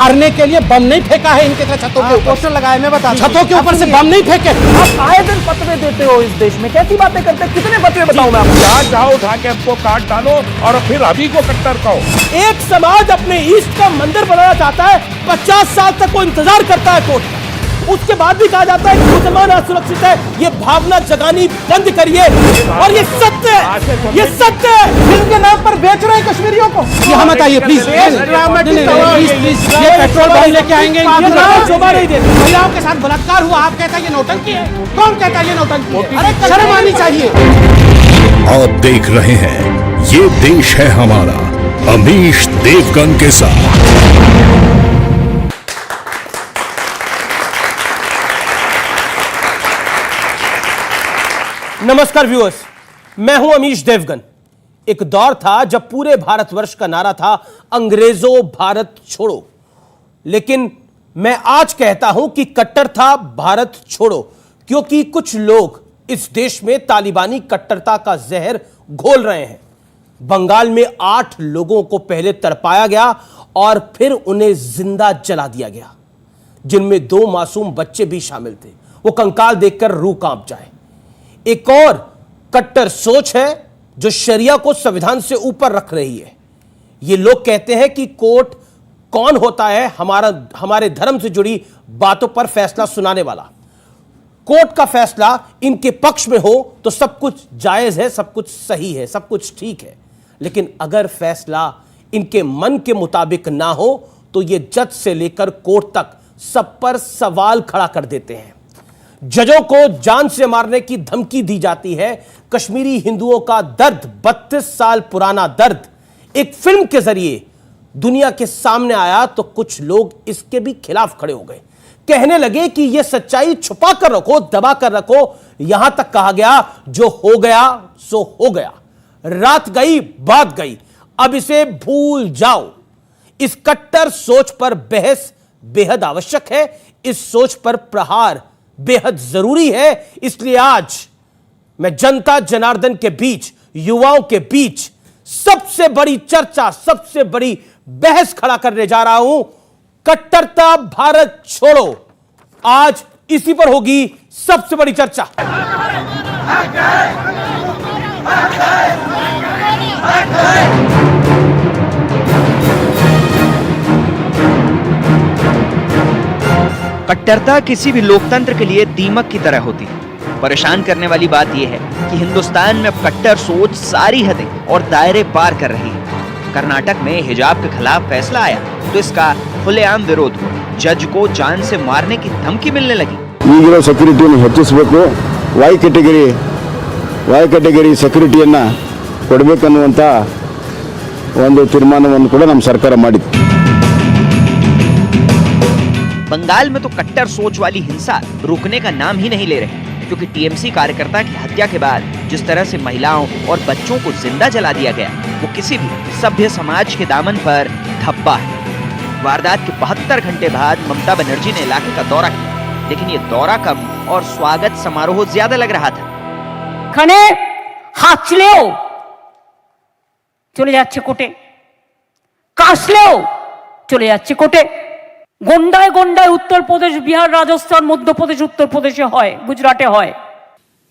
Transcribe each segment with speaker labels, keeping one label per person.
Speaker 1: मारने के लिए बम नहीं फेंका है इनके तरह छतों के ऊपर
Speaker 2: पोस्टर लगाए, मैं बता दूं।
Speaker 1: छतों के ऊपर से बम नहीं फेंके।
Speaker 2: आप आए दिन फतवे देते हो इस देश में, कैसी बातें करते हैं? कितने फतवे बताऊं मैं आपको?
Speaker 3: जहाँ चाहो उठा के हमको काट डालो और फिर अभी को कट्टर कहो।
Speaker 1: एक समाज अपने ईष्ट का मंदिर बनाना चाहता है, 50 साल तक वो इंतजार करता है कोर्ट का, उसके बाद भी कहा जाता है कि मुसलमान असुरक्षित है। ये भावना जगानी बंद करिए। और ये सत्य है, ये सत्य है।
Speaker 2: इनके नाम पर बेच रहे हैं कश्मीरियों को।
Speaker 1: यहाँ मत आइए प्लीज, प्लीज ये पेट्रोल बम लेके आएंगे, शोभा नहीं देते। महिलाओं के साथ बलात्कार हुआ, आप कहता है ये नौटंकी है? कौन कहता है ये नौटंकी है? अरे शर्म आनी चाहिए।
Speaker 4: आप देख रहे हैं ये देश है हमारा, अमीश देवगन के साथ।
Speaker 1: नमस्कार व्यूअर्स, मैं हूं अमीश देवगन। एक दौर था जब पूरे भारतवर्ष का नारा था अंग्रेजों भारत छोड़ो, लेकिन मैं आज कहता हूं कि कट्टर था भारत छोड़ो, क्योंकि कुछ लोग इस देश में तालिबानी कट्टरता का जहर घोल रहे हैं। बंगाल में 8 लोगों को पहले तड़पाया गया और फिर उन्हें जिंदा जला दिया गया, जिनमें 2 मासूम बच्चे भी शामिल थे। वो कंकाल देखकर रूह कांप जाए। एक और कट्टर सोच है जो शरिया को संविधान से ऊपर रख रही है। ये लोग कहते हैं कि कोर्ट कौन होता है हमारे धर्म से जुड़ी बातों पर फैसला सुनाने वाला। कोर्ट का फैसला इनके पक्ष में हो तो सब कुछ जायज है, सब कुछ सही है, सब कुछ ठीक है, लेकिन अगर फैसला इनके मन के मुताबिक ना हो तो ये जज से लेकर कोर्ट तक सब पर सवाल खड़ा कर देते हैं। जजों को जान से मारने की धमकी दी जाती है। कश्मीरी हिंदुओं का दर्द, 32 साल पुराना दर्द, एक फिल्म के जरिए दुनिया के सामने आया तो कुछ लोग इसके भी खिलाफ खड़े हो गए। कहने लगे कि यह सच्चाई छुपा कर रखो, दबा कर रखो। यहां तक कहा गया जो हो गया सो हो गया, रात गई बात गई, अब इसे भूल जाओ। इस कट्टर सोच पर बहस बेहद आवश्यक है। इस सोच पर प्रहार बेहद जरूरी है। इसलिए आज मैं जनता जनार्दन के बीच, युवाओं के बीच सबसे बड़ी चर्चा, सबसे बड़ी बहस खड़ा करने जा रहा हूं। कट्टरता भारत छोड़ो, आज इसी पर होगी सबसे बड़ी चर्चा।
Speaker 5: कट्टरता किसी भी लोकतंत्र के लिए दीमक की तरह होती है। परेशान करने वाली बात यह है कि हिंदुस्तान में अब कट्टर सोच सारी हदें और दायरे पार कर रही है। कर्नाटक में हिजाब के खिलाफ फैसला आया तो इसका खुलेआम विरोध हुआ। जज को जान से मारने की धमकी मिलने लगी।
Speaker 6: ಈಗಿರೋ ಸೆಕ್ಯೂರಿಟಿಯನ್ನು ಹೆಚ್ಚಿಸಬೇಕು, ವೈ ಕ್ಯಾಟಗರಿ ಸೆಕ್ಯೂರಿಟಿಯನ್ನ ಕೊಡಬೇಕನ್ನುವಂತ ಒಂದು ತೀರ್ಮಾನವನ್ನು ಕೂಡ ನಮ್ಮ ಸರ್ಕಾರ ಮಾಡಿತ್ತು।
Speaker 5: बंगाल में तो कट्टर सोच वाली हिंसा रुकने का नाम ही नहीं ले रहे, क्योंकि टीएमसी कार्यकर्ता की हत्या के बाद जिस तरह से महिलाओं और बच्चों को जिंदा जला दिया गया, वो किसी भी सभ्य समाज के दामन पर धब्बा है। वारदात के 72 घंटे बाद ममता बनर्जी ने इलाके का दौरा किया, लेकिन ये दौरा कम और स्वागत समारोह ज्यादा लग रहा था।
Speaker 7: खाने हाचलेও চলে যাচ্ছে কোটে, কাশলেও চলে যাচ্ছে কোটে। গন্ডায় গন্ডায় उत्तर प्रदेश, बिहार, राजस्थान, मध्य प्रदेश, उत्तर प्रदेशे হয়, गुजराटे হয়।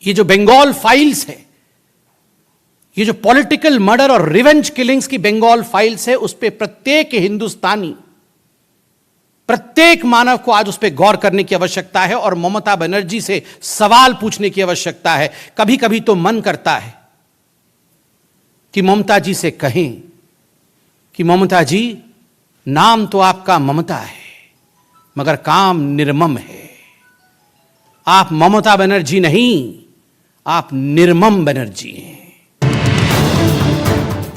Speaker 1: ये जो बंगाल फाइल्स है, ये जो पॉलिटिकल मर्डर और रिवेंज किलिंग्स की बंगाल फाइल्स है, उस पे प्रत्येक हिंदुस्तानी, प्रत्येक मानव को आज उस पे गौर करने की आवश्यकता है और ममता बनर्जी से सवाल पूछने की आवश्यकता है। कभी कभी तो मन करता है कि ममता जी से कहें कि ममता जी, नाम तो आपका ममता है मगर काम निर्मम है। आप ममता बनर्जी नहीं, आप निर्मम बनर्जी हैं।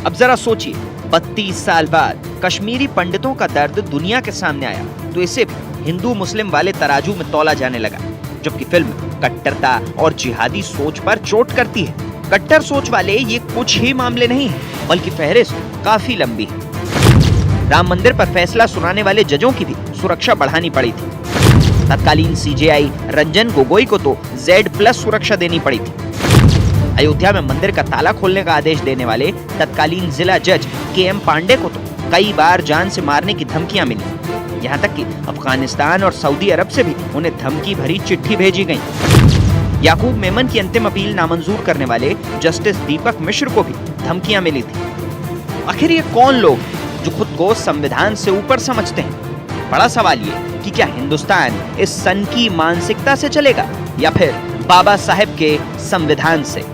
Speaker 5: अब जरा सोचिए, 32 साल बाद कश्मीरी पंडितों का दर्द दुनिया के सामने आया तो इसे भी हिंदू मुस्लिम वाले तराजू में तौला जाने लगा, जबकि फिल्म कट्टरता और जिहादी सोच पर चोट करती है। कट्टर सोच वाले ये कुछ ही मामले नहीं है, बल्कि फहरिस्त काफी लंबी है। राम मंदिर पर फैसला सुनाने वाले जजों की भी सुरक्षा बढ़ानी पड़ी थी। तत्कालीन सीजेआई रंजन गोगोई को तो Z+ सुरक्षा देनी पड़ी थी। अयोध्या में मंदिर का ताला खोलने का आदेश देने वाले तत्कालीन जिला जज KM पांडे को तो कई बार जान से मारने की धमकियां मिली। यहाँ तक कि अफगानिस्तान और सऊदी अरब से भी उन्हें धमकी भरी चिट्ठी भेजी गई। याकूब मेमन की अंतिम अपील नामंजूर करने वाले जस्टिस दीपक मिश्र को भी धमकियां मिली थी। आखिर ये कौन लोग जो खुद को संविधान से ऊपर समझते हैं? बड़ा सवाल ये कि क्या हिंदुस्तान इस सन की मानसिकता से चलेगा या फिर बाबा साहेब के संविधान से?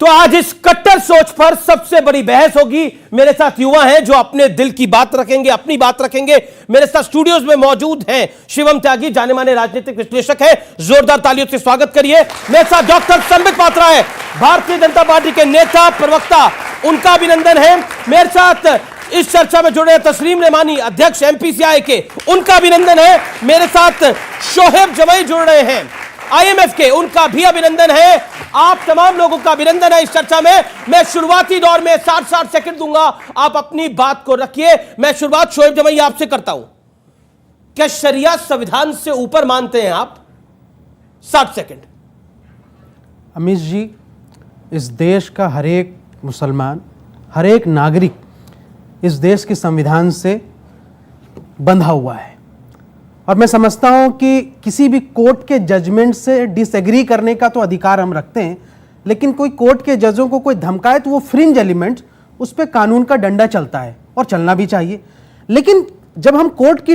Speaker 1: तो आज इस कट्टर सोच पर सबसे बड़ी बहस होगी। मेरे साथ युवा हैं जो अपने दिल की बात रखेंगे, अपनी बात रखेंगे। मेरे साथ स्टूडियोज में मौजूद हैं शिवम त्यागी, जाने माने राजनीतिक विश्लेषक है, जोरदार तालियों से स्वागत करिए। मेरे साथ डॉक्टर संबित पात्रा है, भारतीय जनता पार्टी के नेता प्रवक्ता, उनका अभिनंदन है। मेरे साथ इस चर्चा में जुड़े तस्लीम रेमानी, अध्यक्ष एमपीसीआई के, उनका अभिनंदन है। मेरे साथ शोहेब जवई जुड़ रहे हैं आईएमएफ के, उनका भी अभिनंदन है। आप तमाम लोगों का अभिनंदन है इस चर्चा में। मैं शुरुआती दौर में 60 सेकंड दूंगा, आप अपनी बात को रखिए। मैं शुरुआत शोहेब जवई आपसे करता हूं। क्या शरिया संविधान से ऊपर मानते हैं आप? 60 सेकंड।
Speaker 8: अमीश जी, इस देश का हर एक मुसलमान, हर एक नागरिक इस देश के संविधान से बंधा हुआ है और मैं समझता हूं कि किसी भी कोर्ट के जजमेंट से डिसएग्री करने का तो अधिकार हम रखते हैं, लेकिन कोई कोर्ट के जजों को कोई धमकाए तो वो फ्रिंज एलिमेंट, उस पर कानून का डंडा चलता है और चलना भी चाहिए। लेकिन जब हम कोर्ट की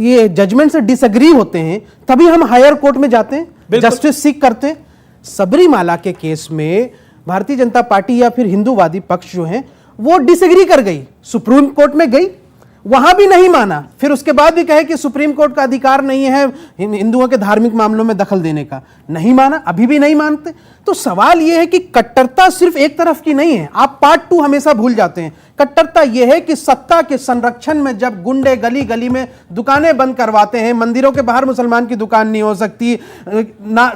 Speaker 8: ये जजमेंट से डिसएग्री होते हैं तभी हम हायर कोर्ट में जाते हैं, जस्टिस सीख करते हैं। सबरीमाला के केस में भारतीय जनता पार्टी या फिर हिंदूवादी पक्ष जो है वो डिसएग्री कर गई, सुप्रीम कोर्ट में गई, वहां भी नहीं माना, फिर उसके बाद भी कहे कि सुप्रीम कोर्ट का अधिकार नहीं है हिंदुओं के धार्मिक मामलों में दखल देने का, नहीं माना, अभी भी नहीं मानते। तो सवाल यह है कि कट्टरता सिर्फ एक तरफ की नहीं है, आप पार्ट 2 हमेशा भूल जाते हैं। कट्टरता यह है कि सत्ता के संरक्षण में जब गुंडे गली गली में दुकानें बंद करवाते हैं, मंदिरों के बाहर मुसलमान की दुकान नहीं हो सकती,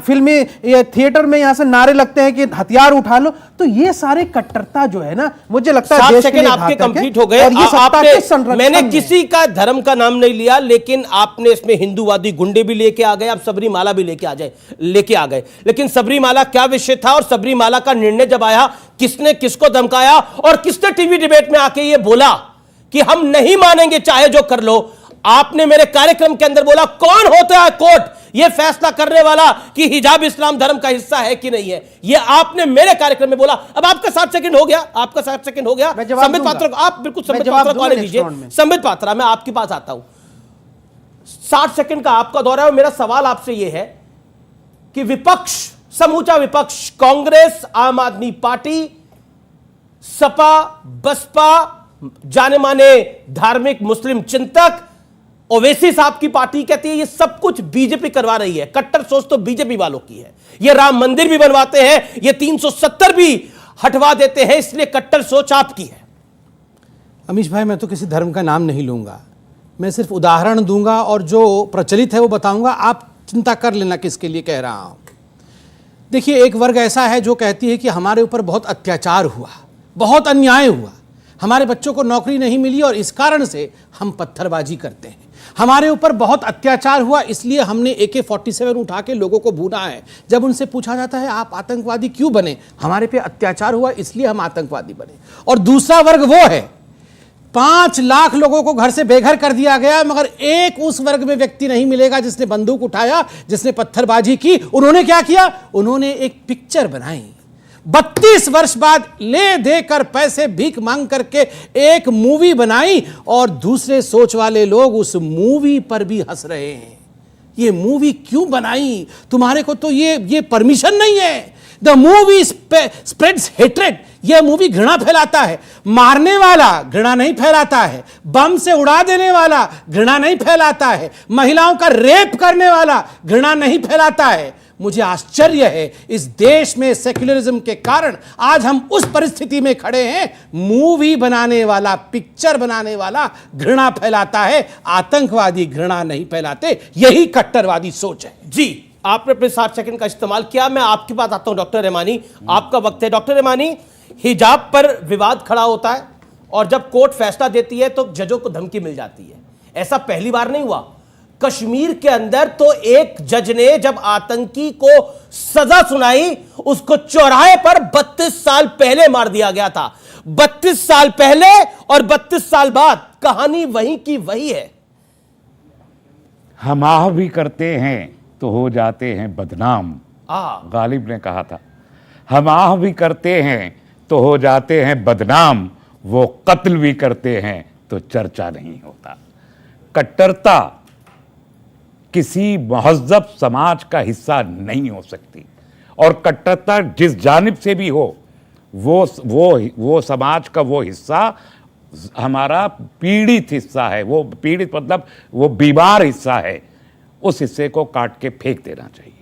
Speaker 8: फिल्मी थिएटर में यहां से नारे लगते हैं कि हथियार उठा लो, तो ये सारे कट्टरता जो है ना, मुझे लगता है देश के लिए
Speaker 1: आपके
Speaker 8: घातक है।
Speaker 1: कंप्लीट हो गए।
Speaker 8: और ये सत्ता के संरक्षण
Speaker 1: मैंने
Speaker 8: में
Speaker 1: किसी का धर्म का नाम नहीं लिया, लेकिन आपने इसमें हिंदूवादी गुंडे भी लेके आ गए, आप सबरीमाला भी लेके आ गए। लेकिन सबरीमाला क्या विषय था और सबरीमाला का निर्णय जब आया, किसने किसको धमकाया और किसने टीवी डिबेट में आके ये बोला कि हम नहीं मानेंगे चाहे जो कर लो? आपने मेरे कार्यक्रम के अंदर बोला कौन होता है कोर्ट ये फैसला करने वाला कि हिजाब इस्लाम धर्म का हिस्सा है कि नहीं है? ये आपने मेरे कार्यक्रम में बोला। अब आपका 60 सेकंड हो गया, आपका 60 सेकंड हो गया। संबित पात्रा, आप बिल्कुल संबित पात्रा को आने दीजिए। संबित पात्रा, मैं आपके पास आता हूं। 60 सेकंड का आपका दौरा है। मेरा सवाल आपसे यह है कि विपक्ष, समूचा विपक्ष, कांग्रेस, आम आदमी पार्टी, सपा, बसपा, जाने माने धार्मिक मुस्लिम चिंतक, ओवैसी साहब की पार्टी कहती है ये सब कुछ बीजेपी करवा रही है। कट्टर सोच तो बीजेपी वालों की है। ये राम मंदिर भी बनवाते हैं, ये 370 भी हटवा देते हैं, इसलिए कट्टर सोच आपकी है।
Speaker 9: अमीश भाई, मैं तो किसी धर्म का नाम नहीं लूंगा, मैं सिर्फ उदाहरण दूंगा और जो प्रचलित है वो बताऊंगा। आप चिंता कर लेना किसके लिए कह रहा हूं। देखिए, एक वर्ग ऐसा है जो कहती है कि हमारे ऊपर बहुत अत्याचार हुआ, बहुत अन्याय हुआ, हमारे बच्चों को नौकरी नहीं मिली और इस कारण से हम पत्थरबाजी करते हैं। हमारे ऊपर बहुत अत्याचार हुआ इसलिए हमने AK-47 उठा के लोगों को भूना है। जब उनसे पूछा जाता है आप आतंकवादी क्यों बने? हमारे पे अत्याचार हुआ इसलिए हम आतंकवादी बने। और दूसरा वर्ग वो है, 5 लाख लोगों को घर से बेघर कर दिया गया, मगर एक उस वर्ग में व्यक्ति नहीं मिलेगा जिसने बंदूक उठाया, जिसने पत्थरबाजी की। उन्होंने क्या किया? उन्होंने एक पिक्चर बनाई, 32 वर्ष बाद ले देकर पैसे भीख मांग करके एक मूवी बनाई और दूसरे सोच वाले लोग उस मूवी पर भी हंस रहे हैं। ये मूवी क्यों बनाई? तुम्हारे को तो ये परमिशन नहीं है। The movie spreads hatred. यह मूवी घृणा फैलाता है। मारने वाला घृणा नहीं फैलाता है, बम से उड़ा देने वाला घृणा नहीं फैलाता है, महिलाओं का रेप करने वाला घृणा नहीं फैलाता है। मुझे आश्चर्य है, इस देश में सेक्युलरिज्म के कारण आज हम उस परिस्थिति में खड़े हैं, मूवी बनाने वाला, पिक्चर बनाने वाला घृणा फैलाता है, आतंकवादी घृणा नहीं फैलाते। यही कट्टरवादी सोच है।
Speaker 1: जी, आपने अपने 60 सेकंड का इस्तेमाल किया। मैं आपके पास आता हूं डॉक्टर रेमानी, आपका वक्त है। डॉक्टर रेमानी, हिजाब पर विवाद खड़ा होता है और जब कोर्ट फैसला देती है तो जजों को धमकी मिल जाती है। ऐसा पहली बार नहीं हुआ। कश्मीर के अंदर तो एक जज ने जब आतंकी को सजा सुनाई, उसको चौराहे पर 32 साल पहले मार दिया गया था। 32 साल पहले और 32 साल बाद कहानी वही की वही है।
Speaker 3: हम आह भी करते हैं तो हो जाते हैं बदनाम, गालिब ने कहा था। हम आह भी करते हैं तो हो जाते हैं बदनाम, वो कत्ल भी करते हैं तो चर्चा नहीं होता। कट्टरता किसी महज़्ज़ब समाज का हिस्सा नहीं हो सकती, और कट्टरता जिस जानिब से भी हो वो समाज का वो हिस्सा हमारा पीड़ित हिस्सा है। वो पीड़ित मतलब वो बीमार हिस्सा है, उस हिस्से को काट के फेंक देना चाहिए।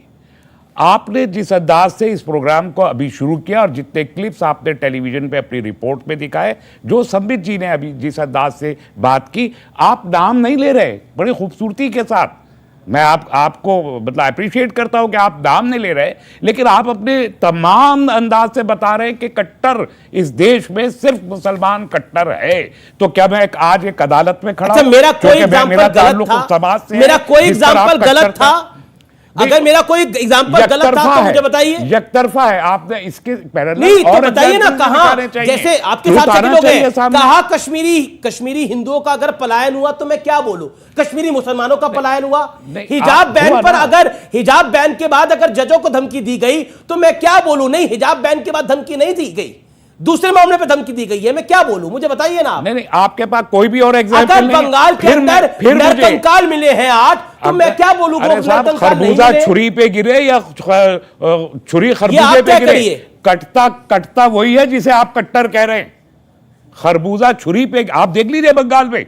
Speaker 3: आपने जिस अंदाज से इस प्रोग्राम को अभी शुरू किया और जितने क्लिप्स आपने टेलीविजन पे अपनी रिपोर्ट में दिखाए, जो संबित जी ने अभी जिस अंदाज से बात की, आप नाम नहीं ले रहे बड़ी खूबसूरती के साथ। मैं आपको मतलब अप्रिशिएट करता हूं कि आप नाम नहीं ले रहे, लेकिन आप अपने तमाम अंदाज से बता रहे हैं कि कट्टर इस देश में सिर्फ मुसलमान कट्टर है। तो क्या मैं आज एक अदालत में खड़ा हूं?
Speaker 1: मेरा कोई एग्जांपल गलत था, मेरा कोई एग्जांपल गलत था। अगर मेरा कोई एग्जांपल गलत था तो मुझे बताइए।
Speaker 3: एकतरफा है, आपने इसके पैरेलल
Speaker 1: नहीं तो
Speaker 3: और
Speaker 1: बताइए ना, कहां जैसे आपके साथ सभी लोग हैं,
Speaker 3: सामने।
Speaker 1: कहा कश्मीरी हिंदुओं का अगर पलायन हुआ तो मैं क्या बोलूं, कश्मीरी मुसलमानों का पलायन हुआ। हिजाब बैन पर अगर हिजाब बैन के बाद अगर जजों को धमकी दी गई तो मैं क्या बोलूं? नहीं, हिजाब बैन के बाद धमकी नहीं दी गई, दूसरे मामले पे धमकी दी गई है, मैं क्या बोलूं? मुझे बताइए ना।
Speaker 3: नहीं, आपके पास कोई भी और एग्जांपल नहीं है।
Speaker 1: बंगाल के अंदर नरकंकाल मिले हैं 8, तो मैं क्या बोलूं?
Speaker 3: खरबूजा छुरी पे गिरे या छुरी खरबूजे पे गिरे, कटता वही है जिसे आप कट्टर कह रहे हैं। खरबूजा छुरी पे, आप देख लीजिए बंगाल में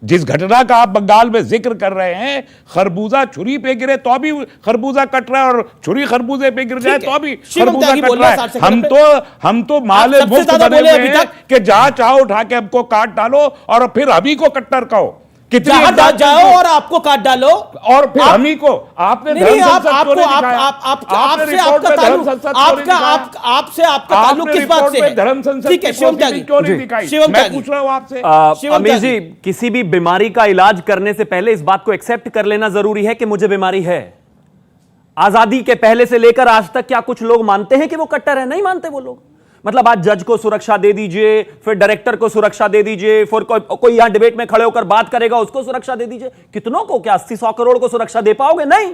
Speaker 3: जिस घटना का आप बंगाल में जिक्र कर रहे हैं, खरबूजा छुरी पे गिरे तो भी खरबूजा कट रहा है, और छुरी खरबूजे पे गिर जाए तो भी खरबूजा कट रहा है। हम तो माले मुफ्त बने हुए हैं कि जहां चाहो उठा के हमको काट डालो और फिर अभी को कट्टर कहो। कितनी
Speaker 1: जाओ और आपको काट डालो
Speaker 3: और फिर हमी को आपने
Speaker 1: आपसे आपका ताल्लुक किस बात से है?
Speaker 3: धर्म संसद
Speaker 1: ठीक है, शिवम त्यागी
Speaker 3: क्यों नहीं दिखाई? मैं पूछ रहा हूं आपसे।
Speaker 2: अमीर जी, किसी भी बीमारी का इलाज करने से पहले इस बात को एक्सेप्ट कर लेना जरूरी है कि मुझे बीमारी है। आजादी के पहले से लेकर आज तक क्या कुछ लोग मानते हैं कि वो कट्टर है? नहीं मानते वो लोग। मतलब आज जज को सुरक्षा दे दीजिए, फिर डायरेक्टर को सुरक्षा दे दीजिए, फिर कोई यहां डिबेट में खड़े होकर बात करेगा उसको सुरक्षा दे दीजिए। कितनों को? क्या 80-100 करोड़ को सुरक्षा दे पाओगे? नहीं।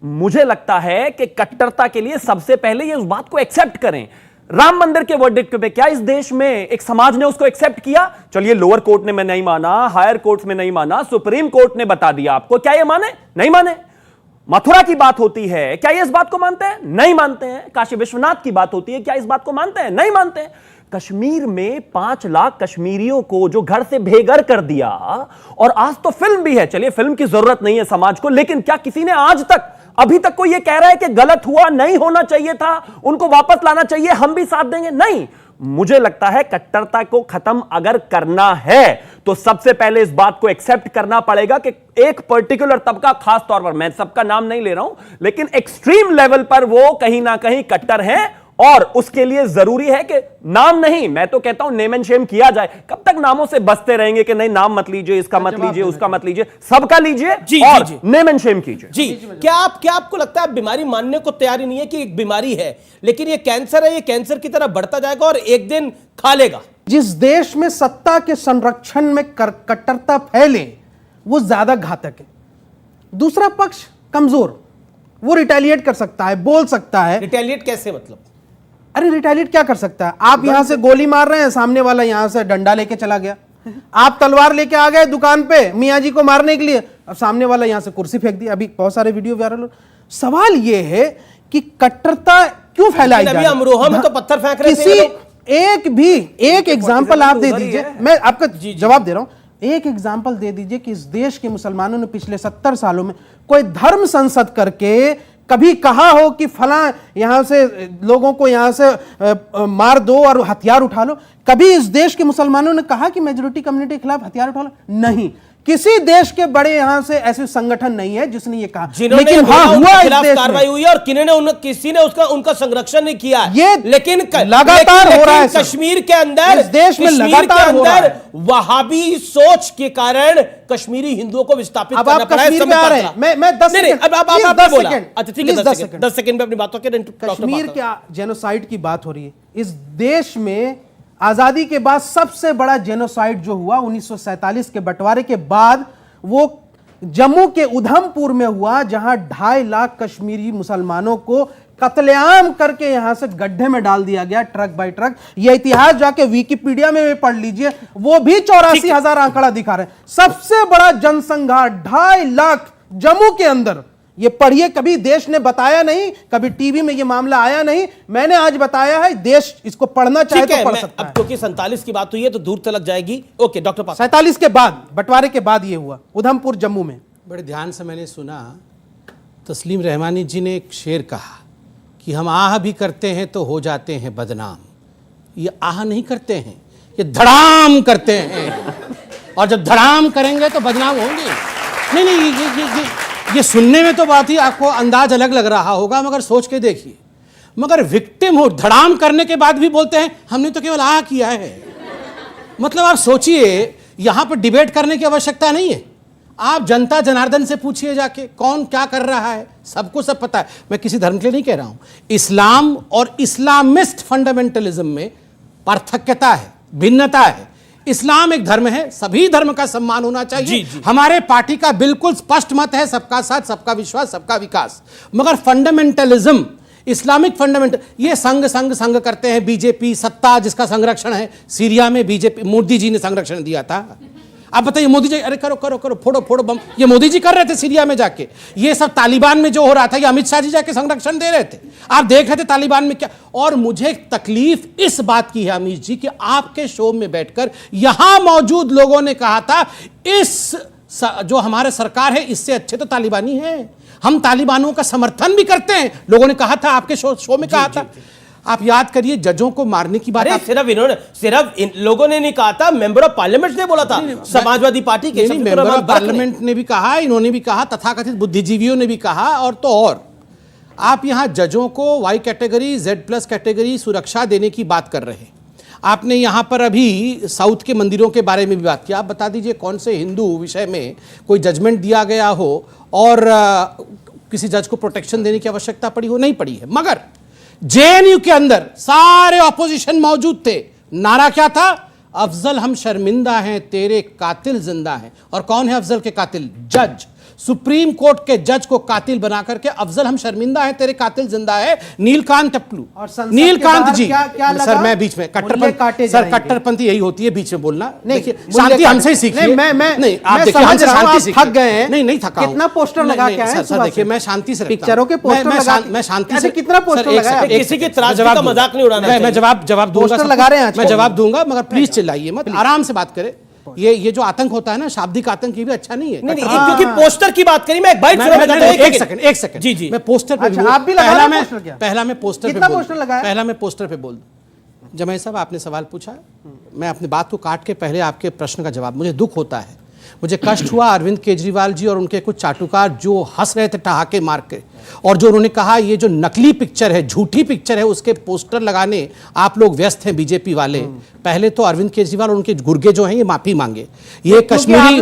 Speaker 2: मुझे लगता है कि कट्टरता के लिए सबसे पहले ये उस बात को एक्सेप्ट करें। राम मंदिर के वर्डिक्ट पे क्या इस देश में एक समाज ने उसको एक्सेप्ट किया? चलिए, लोअर कोर्ट ने मैं नहीं माना, हायर कोर्ट में नहीं माना, सुप्रीम कोर्ट ने बता दिया आपको, क्या ये माने? नहीं माने। मथुरा की बात होती है, क्या ये इस बात को मानते हैं? नहीं मानते हैं। काशी विश्वनाथ की बात होती है, क्या इस बात को मानते हैं? नहीं मानते हैं। कश्मीर में 5 लाख कश्मीरियों को जो घर से बेघर कर दिया, और आज तो फिल्म भी है, चलिए फिल्म की जरूरत नहीं है समाज को, लेकिन क्या किसी ने आज तक अभी तक कोई ये कह रहा है कि गलत हुआ, नहीं होना चाहिए था, उनको वापस लाना चाहिए, हम भी साथ देंगे? नहीं। मुझे लगता है कट्टरता को खत्म अगर करना है तो सबसे पहले इस बात को एक्सेप्ट करना पड़ेगा कि एक पर्टिकुलर तबका, खास तौर पर मैं सबका नाम नहीं ले रहा हूं, लेकिन एक्सट्रीम लेवल पर वो कहीं ना कहीं कट्टर हैं, और उसके लिए जरूरी है कि नाम नहीं, मैं तो कहता हूं नेम एंड शेम किया जाए। कब तक नामों से बसते रहेंगे कि नहीं नाम मत लीजिए, इसका मत लीजिए, उसका मत लीजिए, सबका लीजिए और नेम एंड शेम कीजिए।
Speaker 1: जी, क्या आपको लगता है बीमारी मानने को तैयार ही नहीं है कि एक बीमारी है, लेकिन ये कैंसर है, ये कैंसर की तरह बढ़ता जाएगा और एक दिन खा लेगा?
Speaker 8: जिस देश में सत्ता के संरक्षण में कट्टरता फैले वो ज्यादा घातक है। दूसरा पक्ष कमजोर, वो रिटेलिएट कर सकता है, बोल सकता है।
Speaker 1: रिटेलिएट कैसे? मतलब
Speaker 8: अरे रिटेलिएट क्या कर सकता है? आप यहां से गोली मार रहे हैं, सामने वाला यहां से डंडा लेके चला गया। आप तलवार लेके आ गए दुकान पे मियां जी को मारने के लिए, अब सामने वाला यहां से कुर्सी फेंक दी। अभी बहुत सारे वीडियो वायरल हो। सवाल यह है कि कट्टरता क्यों फैलाई जा रही है?
Speaker 1: अमरोहा में तो पत्थर फेंक रहे थे।
Speaker 8: किसी एक एग्जाम्पल आप दे दीजिए, मैं आपका जवाब दे रहा हूं। एक एग्जाम्पल दे दीजिए कि इस देश के मुसलमानों ने पिछले 70 सालों में कोई धर्म संसद करके कभी कहा हो कि फला यहां से लोगों को यहां से मार दो और हथियार उठा लो? कभी इस देश के मुसलमानों ने कहा कि मेजॉरिटी कम्युनिटी के खिलाफ हथियार उठा लो? नहीं। किसी देश के बड़े यहां से ऐसे संगठन नहीं है जिसने ये कहा।
Speaker 1: लेकिन हाँ हुआ, इस देश कार्रवाई हुई और किसी ने उनका संरक्षण नहीं किया। ये लेकिन
Speaker 8: लगातार हो रहा है
Speaker 1: कश्मीर के अंदर,
Speaker 8: इस देश में लगातार हो रहा है।
Speaker 1: वहाबी सोच के कारण कश्मीरी हिंदुओं को विस्थापित करना पड़ा है।
Speaker 8: मैं 10 सेकंड,
Speaker 1: अच्छा ठीक है, 10 सेकंड में अपनी बातों के।
Speaker 8: कश्मीर के जेनोसाइड की बात हो रही है। इस देश में आजादी के बाद सबसे बड़ा जेनोसाइड जो हुआ 1947 के बंटवारे के बाद, वो जम्मू के उधमपुर में हुआ, जहां 2.5 लाख कश्मीरी मुसलमानों को कत्लेआम करके यहां से गड्ढे में डाल दिया गया, ट्रक बाय ट्रक। यह इतिहास जाके विकिपीडिया में भी पढ़ लीजिए, वो भी 84,000 आंकड़ा दिखा रहे हैं। सबसे बड़ा जनसंहार 2.5 लाख जम्मू के अंदर। ये पढ़िए, कभी देश ने बताया नहीं, कभी टीवी में ये मामला आया नहीं, मैंने आज बताया है। देश इसको पढ़ना चाहे तो पढ़ सकता है।
Speaker 1: अब क्योंकि 47 की बात हुई है तो दूर तलक जाएगी। ओके डॉक्टर पास।
Speaker 8: 47 के बाद, बंटवारे के बाद ये हुआ उधमपुर जम्मू में।
Speaker 9: बड़े ध्यान से मैंने सुना, तस्लीम रहमानी जी ने एक शेर कहा कि हम आह भी करते हैं तो हो जाते हैं बदनाम। ये आह नहीं करते हैं, ये धड़ाम करते हैं, और जब धड़ाम करेंगे तो बदनाम होंगे। नहीं, ये सुनने में तो बात ही आपको अंदाज अलग लग रहा होगा, मगर सोच के देखिए, मगर विक्टिम हो धड़ाम करने के बाद भी बोलते हैं हमने तो केवल आह किया है। मतलब आप सोचिए, यहां पर डिबेट करने की आवश्यकता नहीं है। आप जनता जनार्दन से पूछिए जाके कौन क्या कर रहा है, सबको सब पता है। मैं किसी धर्म के लिए नहीं कह रहा हूं। इस्लाम और इस्लामिस्ट फंडामेंटलिज्म में पार्थक्यता है, भिन्नता है। इस्लाम एक धर्म है, सभी धर्म का सम्मान होना चाहिए। जी। हमारे पार्टी का बिल्कुल स्पष्ट मत है, सबका साथ, सबका विश्वास, सबका विकास। मगर फंडामेंटलिज्म, इस्लामिक फंडामेंटल, ये संग करते हैं। बीजेपी सत्ता जिसका संरक्षण है, सीरिया में बीजेपी, मोदी जी ने संरक्षण दिया था। आप बताइए, मोदी जी अरे करो करो करो, फोड़ो फोड़ो बम, ये मोदी जी कर रहे थे सीरिया में जाके। ये सब तालिबान में जो हो रहा था, ये अमित शाह जी जाके संरक्षण दे रहे थे। आप देख रहे थे तालिबान में क्या। और मुझे तकलीफ इस बात की है अमित जी कि आपके शो में बैठकर यहां मौजूद लोगों ने कहा था इस जो हमारे सरकार है इससे अच्छे तो तालिबानी है, हम तालिबानों का समर्थन भी करते हैं, लोगों ने कहा था, आपके शो में कहा था। आप याद करिए, जजों को मारने की बात
Speaker 1: सिर्फ इन लोगों ने नहीं कहा था, मेंबर ऑफ पार्लियामेंट ने बोला था। समाजवादी पार्टी के
Speaker 9: मेंबर ऑफ पार्लियामेंट ने भी कहा, इन्होंने भी कहा, तथाकथित बुद्धिजीवियों ने भी कहा। और तो और आप यहां जजों को वाई कैटेगरी, Z+ कैटेगरी सुरक्षा देने की बात कर रहे हैं। आपने यहां पर अभी साउथ के मंदिरों के बारे में भी बात की। आप बता दीजिए कौन से हिंदू विषय में कोई जजमेंट दिया गया हो और किसी जज को प्रोटेक्शन देने की आवश्यकता पड़ी हो? नहीं पड़ी है। मगर JNU के अंदर सारे ऑपोजिशन मौजूद थे। नारा क्या था? अफजल हम शर्मिंदा हैं, तेरे कातिल जिंदा हैं। और कौन है अफजल के कातिल? जज। सुप्रीम कोर्ट के जज को कातिल बना करके अफजल हम शर्मिंदा है, तेरे कातिल जिंदा है। नीलकांत टप्लू और नीलकांत जी क्या सर, मैं बीच में कट्टरपंथी यही होती है, बीच में बोलना। देखिए, शांति हमसे ही सीखिए। नहीं, आप देखिए, हमसे शांति सीखिए।
Speaker 8: थक गए हैं?
Speaker 9: नहीं थका।
Speaker 8: कितना पोस्टर लगा के आए?
Speaker 9: सर देखिए, मैं शांति से
Speaker 8: पिक्चरों के पोस्टर लगा,
Speaker 9: मैं शांति से
Speaker 8: कितना पोस्टर लगाया?
Speaker 1: किसी की त्रासदी का मजाक नहीं उड़ाना।
Speaker 9: मैं जवाब दूंगा,
Speaker 8: लगा रहे हैं,
Speaker 9: मैं जवाब दूंगा, मगर प्लीज चिल्लाइए मत, आराम से बात करें। ये जो आतंक होता है ना, शाब्दिक आतंक, ये भी अच्छा नहीं है।
Speaker 1: नहीं, क्योंकि पोस्टर की बात करी, मैं एक बाइट
Speaker 9: एक सेकंड जी मैं पोस्टर पे
Speaker 8: आप भी लगा रहे हैं?
Speaker 9: पहला मैं पोस्टर
Speaker 8: कितना पोस्टर लगाया?
Speaker 9: पहला मैं पोस्टर पे बोल दूं। जमाई साहब, आपने सवाल पूछा, मैं अपनी बात को काट के पहले आपके प्रश्न का जवाब। मुझे दुख होता है, मुझे कष्ट हुआ अरविंद केजरीवाल जी और उनके कुछ चाटुकार जो हंस रहे थे ठहाके मार के, और जो उन्होंने कहा ये जो नकली पिक्चर है, झूठी पिक्चर है, उसके पोस्टर लगाने आप लोग व्यस्त हैं बीजेपी वाले। पहले तो अरविंद केजरीवाल और उनके गुर्गे जो हैं ये माफी मांगे। ये कश्मीरी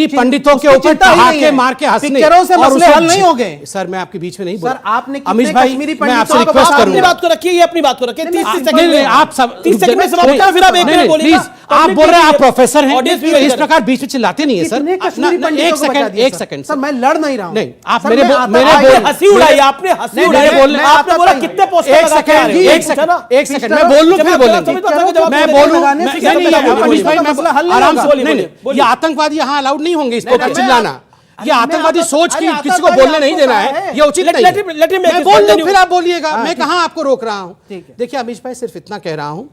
Speaker 9: पंडितों के ऊपर ठहाके मार के हंसने,
Speaker 8: पिक्चरों से मसले हल नहीं हो गए।
Speaker 9: सर मैं आपके बीच में नहीं बोल
Speaker 8: सर, आपने
Speaker 9: अमित भाई, मैं आपसे रिक्वेस्ट करूंगा,
Speaker 1: अपनी बात को रखिए, ये अपनी बात को रखिए। 30 सेकंड में
Speaker 9: आप सब
Speaker 1: 30 सेकंड में समाप्त करें, फिर आप एक मिनट बोलिए।
Speaker 9: आप बोल रहे हैं आप प्रोफेसर हैं,
Speaker 1: ऑडियंस भी
Speaker 9: इस प्रकार बीच में चिल्लाते नहीं है सर। एक सेकंड
Speaker 8: सर, मैं लड़ नहीं रहा हूं।
Speaker 9: नहीं, आप
Speaker 1: मेरे हंसी उड़ाई, आपने हंसी उड़ाई, आपने बोला कितने पोस्टर
Speaker 9: एक सेकंड मैं बोल लूं, फिर बोलेंगे। मैं बोलूं, आराम से बोलिए। ये आतंकवादी यहाँ अलाउड नहीं होंगे, इसको चिल्लाना। ये आतंकवादी सोच की किसी को बोलने नहीं देना है, ये उचित नहीं है। मैं बोल लूं, फिर आप बोलिएगा। मैं कहां आपको रोक रहा हूं? देखिए अमीश भाई, सिर्फ इतना कह रहा हूं,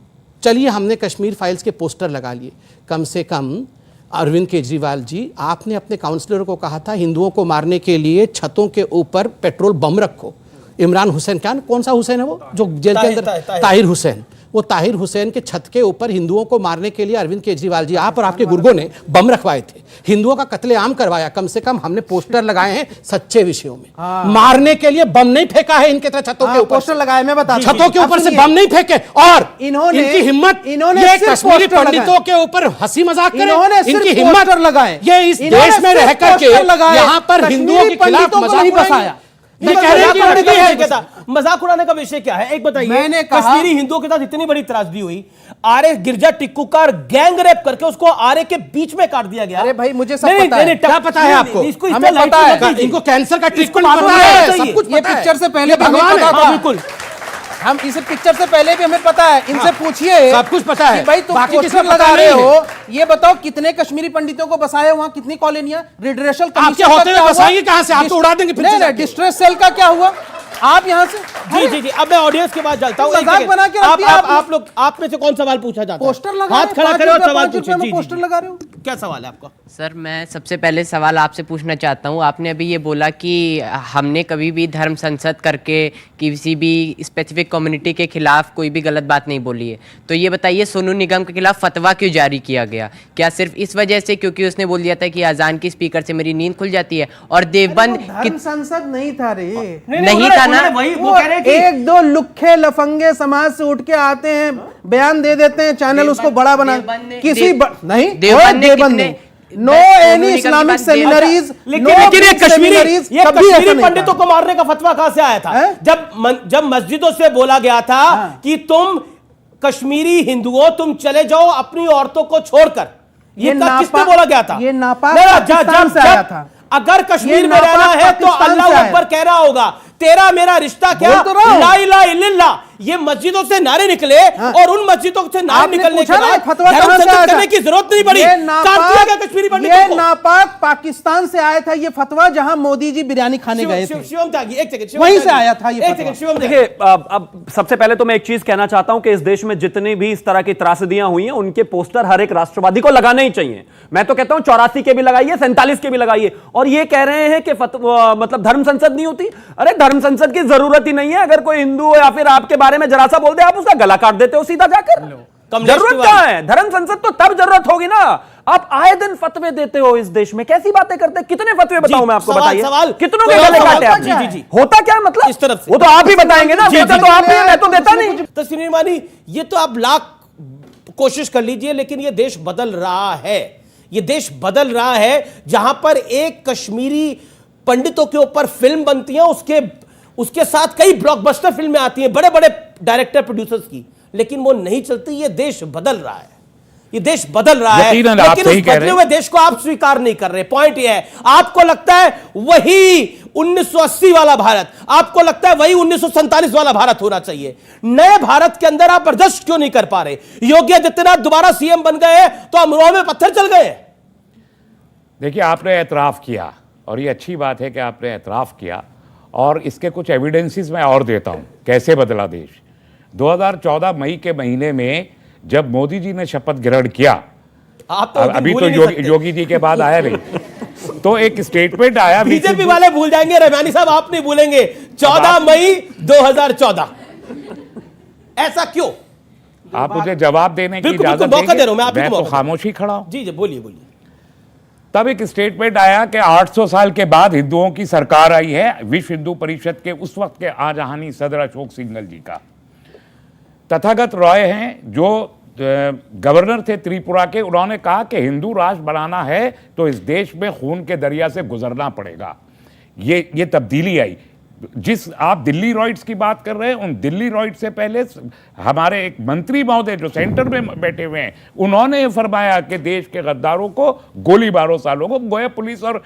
Speaker 9: चलिए हमने कश्मीर फाइल्स के पोस्टर लगा लिए, कम से कम अरविंद केजरीवाल जी, आपने अपने काउंसलर को कहा था हिंदुओं को मारने के लिए छतों के ऊपर पेट्रोल बम रखो। इमरान हुसैन, क्या कौन सा हुसैन है वो जो जेल के अंदर, ताहिर हुसैन, वो ताहिर हुसैन के छत के ऊपर हिंदुओं को मारने के लिए अरविंद केजरीवाल जी, आप और आपके गुर्गों ने बम रखवाए थे, हिंदुओं का कत्लेआम करवाया। कम से कम हमने पोस्टर लगाए हैं सच्चे विषयों में। मारने के लिए बम नहीं फेंका है इनके तरह छतों के ऊपर
Speaker 8: पोस्टर लगाए, मैं बता,
Speaker 9: छतों के ऊपर से बम नहीं फेंके। और
Speaker 8: इन्होंने
Speaker 9: इनकी हिम्मत, ये कश्मीरी पंडितों के ऊपर हंसी मजाक करें, इनकी हिम्मत
Speaker 8: लगाए,
Speaker 9: ये इस देश में रह करके यहाँ पर हिंदुओं के खिलाफ मजाक बसाया। ये कह रहे हैं कि
Speaker 1: मजाक उड़ाने का विषय क्या है? एक बताइए,
Speaker 8: मैंने कहा-
Speaker 1: कश्मीरी हिंदुओं के साथ इतनी बड़ी त्रासदी हुई, आर्य गिरजा टिक्कू का गैंग रेप करके उसको आर्य के बीच में काट दिया गया।
Speaker 8: अरे भाई, मुझे सब
Speaker 1: नहीं,
Speaker 8: पता
Speaker 1: नहीं,
Speaker 8: है।
Speaker 1: नहीं,
Speaker 9: क्या पता है आपको?
Speaker 1: इसको
Speaker 8: हमें
Speaker 1: इतना
Speaker 8: पता
Speaker 1: लाइट
Speaker 8: है।
Speaker 1: मत लीजिए।
Speaker 9: इनको कैंसर का ट्रीटमेंट
Speaker 1: मालूम
Speaker 9: पता
Speaker 1: है,
Speaker 9: है,
Speaker 1: चाहिए।
Speaker 9: सब कुछ
Speaker 8: ये
Speaker 9: पता है।
Speaker 8: पिक्चर से पहले
Speaker 9: ये
Speaker 8: भी हमें
Speaker 9: भगवान
Speaker 8: पता
Speaker 9: है।
Speaker 8: था।
Speaker 1: बिल्कुल।
Speaker 8: हम इस पिक्चर से पहले भी हमें पता है। इनसे पूछिए,
Speaker 9: सब कुछ पता है।
Speaker 8: कि भाई तुम
Speaker 9: बाकी किसी
Speaker 8: पोस्टर
Speaker 9: को पता
Speaker 8: लगा रहे
Speaker 9: नहीं
Speaker 8: हो, ये बताओ कितने कश्मीरी पंडितों को बसाए वहां, कितनी कॉलोनियां, रिड्रेशल
Speaker 9: आपके होते हुए बसाएंगे कहां से? आप तो उड़ा देंगे फिर से
Speaker 8: नहीं,
Speaker 9: जाके।
Speaker 8: डिस्ट्रेस सेल का क्या हुआ? आप यहां से
Speaker 1: जी जी जी, अब मैं ऑडियंस के बाद चलता हूं।
Speaker 8: मजाक बना के रख दिया आपने।
Speaker 1: आप लोग, आप में से कौन सवाल पूछा जाता है?
Speaker 8: पोस्टर लगा
Speaker 1: हाथ खड़ा करो और सवाल पूछिए।
Speaker 8: में
Speaker 1: जी, जी,
Speaker 8: पोस्टर
Speaker 1: जी।
Speaker 8: लगा रहे हो।
Speaker 1: क्या सवाल है आपका?
Speaker 10: सर, मैं सबसे पहले सवाल आपसे पूछना चाहता हूँ। आपने अभी ये बोला कि हमने कभी भी धर्म संसद करके किसी भी स्पेसिफिक कम्युनिटी के खिलाफ कोई भी गलत बात नहीं बोली है। तो ये बताइए, सोनू निगम के खिलाफ फतवा क्यों जारी किया गया? क्या सिर्फ इस वजह से क्योंकि उसने बोल दिया था कि अजान की स्पीकर से मेरी नींद खुल जाती है? और देवबंद
Speaker 8: धर्म संसद नहीं था रे,
Speaker 10: नहीं था ना?
Speaker 1: वही वो कह रहे हैं कि
Speaker 8: एक दो लुखे लफंगे समाज से उठ के आते हैं, बयान दे देते हैं, चैनल उसको बड़ा बना। किसी नहीं,
Speaker 10: देवबंद ने
Speaker 8: देवबंद
Speaker 10: कितने-
Speaker 8: नहीं, नो
Speaker 10: सोनू
Speaker 8: एनी
Speaker 10: निगम की
Speaker 8: इस्लामिक
Speaker 10: बात-
Speaker 8: सेमिनरीज,
Speaker 1: लेकिन ये कश्मीरी
Speaker 8: पंडितों
Speaker 1: पंडितों को मारने का फतवा कहां से आया था?
Speaker 8: हैं?
Speaker 1: जब मस्जिदों से बोला गया था कि तुम कश्मीरी हिंदुओं, तुम चले जाओ अपनी औरतों को छोड़कर, ये किसने बोला गया था?
Speaker 8: ये नापाक
Speaker 1: नहीं,
Speaker 8: पाकिस्तान से आया था।
Speaker 1: अगर कश्मीर
Speaker 8: ये
Speaker 1: में रहना
Speaker 8: नापाक
Speaker 1: है तो
Speaker 8: पाकिस्तान
Speaker 1: अल्लाह
Speaker 8: से आया।
Speaker 1: अकबर कह रहा होगा, तेरा मेरा रिश्ता क्या?
Speaker 8: बोल तो रहा हूं।
Speaker 1: ला इलाहा इल्लल्लाह। ये मस्जिदों से नारे निकले और उन मस्जिदों से नारे
Speaker 8: आपने
Speaker 1: निकलने के
Speaker 8: पूछा ना,
Speaker 1: बाद
Speaker 8: फतवा
Speaker 1: धर्म
Speaker 8: कहां से
Speaker 1: संसद
Speaker 8: आया
Speaker 1: करने
Speaker 8: था?
Speaker 1: की जरूरत नहीं पड़ी।
Speaker 8: ये
Speaker 1: काट दिया गया कश्मीरी पंडितों
Speaker 8: ये
Speaker 1: को।
Speaker 8: नापाक पाकिस्तान से आया था ये फतवा, जहां मोदी जी बिरयानी खाने गए थे,
Speaker 1: शिवम त्यागी, एक सेकंड,
Speaker 8: वहीं से आया था ये
Speaker 1: एक
Speaker 8: फतवा।
Speaker 1: सेकंड, शिवम त्यागी।
Speaker 2: देखिए, अब सबसे पहले तो मैं एक चीज कहना चाहता हूं कि इस देश में जितनी भी इस तरह की त्रासदियां हुई हैं, उनके पोस्टर हर एक राष्ट्रवादी को लगाने ही चाहिए। मैं तो कहता हूं 84 के भी लगाइए, 47 के भी लगाइए। और ये कह रहे हैं कि मतलब धर्म संसद नहीं होती। अरे धर्म संसद की जरूरत ही नहीं है। अगर कोई हिंदू या फिर आपके बारे में जरा सा बोल दे, आप उसका गला काट देते हो सीधा जाकर। जरूरत क्या है? धर्म संसद तो तब जरूरत होगी ना। आप आए दिन फतवे देते हो इस देश में, कैसी बातें करते हैं? कितने फतवे बताऊं मैं आपको? बताइए, कितनों के गले काटे आपने?
Speaker 1: जी, जी, जी।
Speaker 2: होता क्या मतलब?
Speaker 1: इस तरफ से।
Speaker 2: वो तो आप ही बताएंगे ना। देता तो आप ही हैं, मैं तो देता नहीं।
Speaker 1: तस्वीर मानी, ये तो आप लाख कोशिश कर लीजिए, लेकिन ये देश बदल रहा है। ये देश बदल रहा है जहां पर एक कश्मीरी पंडितों के ऊपर फिल्म बनती है, उसके साथ कई ब्लॉकबस्टर फिल्में आती हैं, बड़े बड़े डायरेक्टर प्रोड्यूसर्स की, लेकिन वो नहीं चलती। ये देश बदल रहा है, ये देश बदल रहा है,
Speaker 3: यकीनन आप
Speaker 1: लेकिन
Speaker 3: सही
Speaker 1: उस
Speaker 3: कह रहे
Speaker 1: बदले
Speaker 3: हैं।
Speaker 1: हुए देश को आप स्वीकार नहीं कर रहे। पॉइंट ये है, आपको लगता है वही 1980 वाला भारत, आपको लगता है वही 1947 वाला भारत होना चाहिए। नए भारत के अंदर आप बर्दाश्त क्यों नहीं कर पा रहे? योगी आदित्यनाथ दोबारा सीएम बन गए तो अमरोहा में पत्थर चल गए।
Speaker 3: देखिए, आपने एतराफ़ किया और ये अच्छी बात है कि आपने एतराफ़ किया, और इसके कुछ एविडेंसेस मैं और देता हूं कैसे बदला देश। 2014 मई के महीने में जब मोदी जी ने शपथ ग्रहण किया,
Speaker 1: आप तो
Speaker 3: अभी तो योगी जी के बाद आया नहीं, तो एक स्टेटमेंट आया।
Speaker 1: बीजेपी वाले भूल जाएंगे, रहमानी साहब आप नहीं भूलेंगे। 14 मई 2014। ऐसा क्यों?
Speaker 3: आप मुझे जवाब देने की
Speaker 1: बिल्कुल,
Speaker 3: इजाजत
Speaker 1: बिल्कुल, मौका
Speaker 3: देंगे?
Speaker 1: दे रहा हूं मैं, आप ही
Speaker 3: मैं
Speaker 1: को
Speaker 3: तो
Speaker 1: मौका
Speaker 3: खामोशी खड़ा हूं।
Speaker 1: जी जी, बोलिए बोलिए।
Speaker 3: तब एक स्टेटमेंट आया कि 800 साल के बाद हिंदुओं की सरकार आई है, विश्व हिंदू परिषद के उस वक्त के आजहानी सदर अशोक सिंघल जी का। तथागत रॉय हैं जो गवर्नर थे त्रिपुरा के, उन्होंने कहा कि हिंदू राष्ट्र बनाना है तो इस देश में खून के दरिया से गुजरना पड़ेगा। ये तब्दीली आई। जिस आप दिल्ली रॉइड्स की बात कर रहे हैं, उन दिल्ली रॉइड्स से पहले हमारे एक मंत्री महोदय जो सेंटर में बैठे हुए हैं, उन्होंने ये फरमाया कि देश के गद्दारों को गोलीबारों सालों को, गोया पुलिस और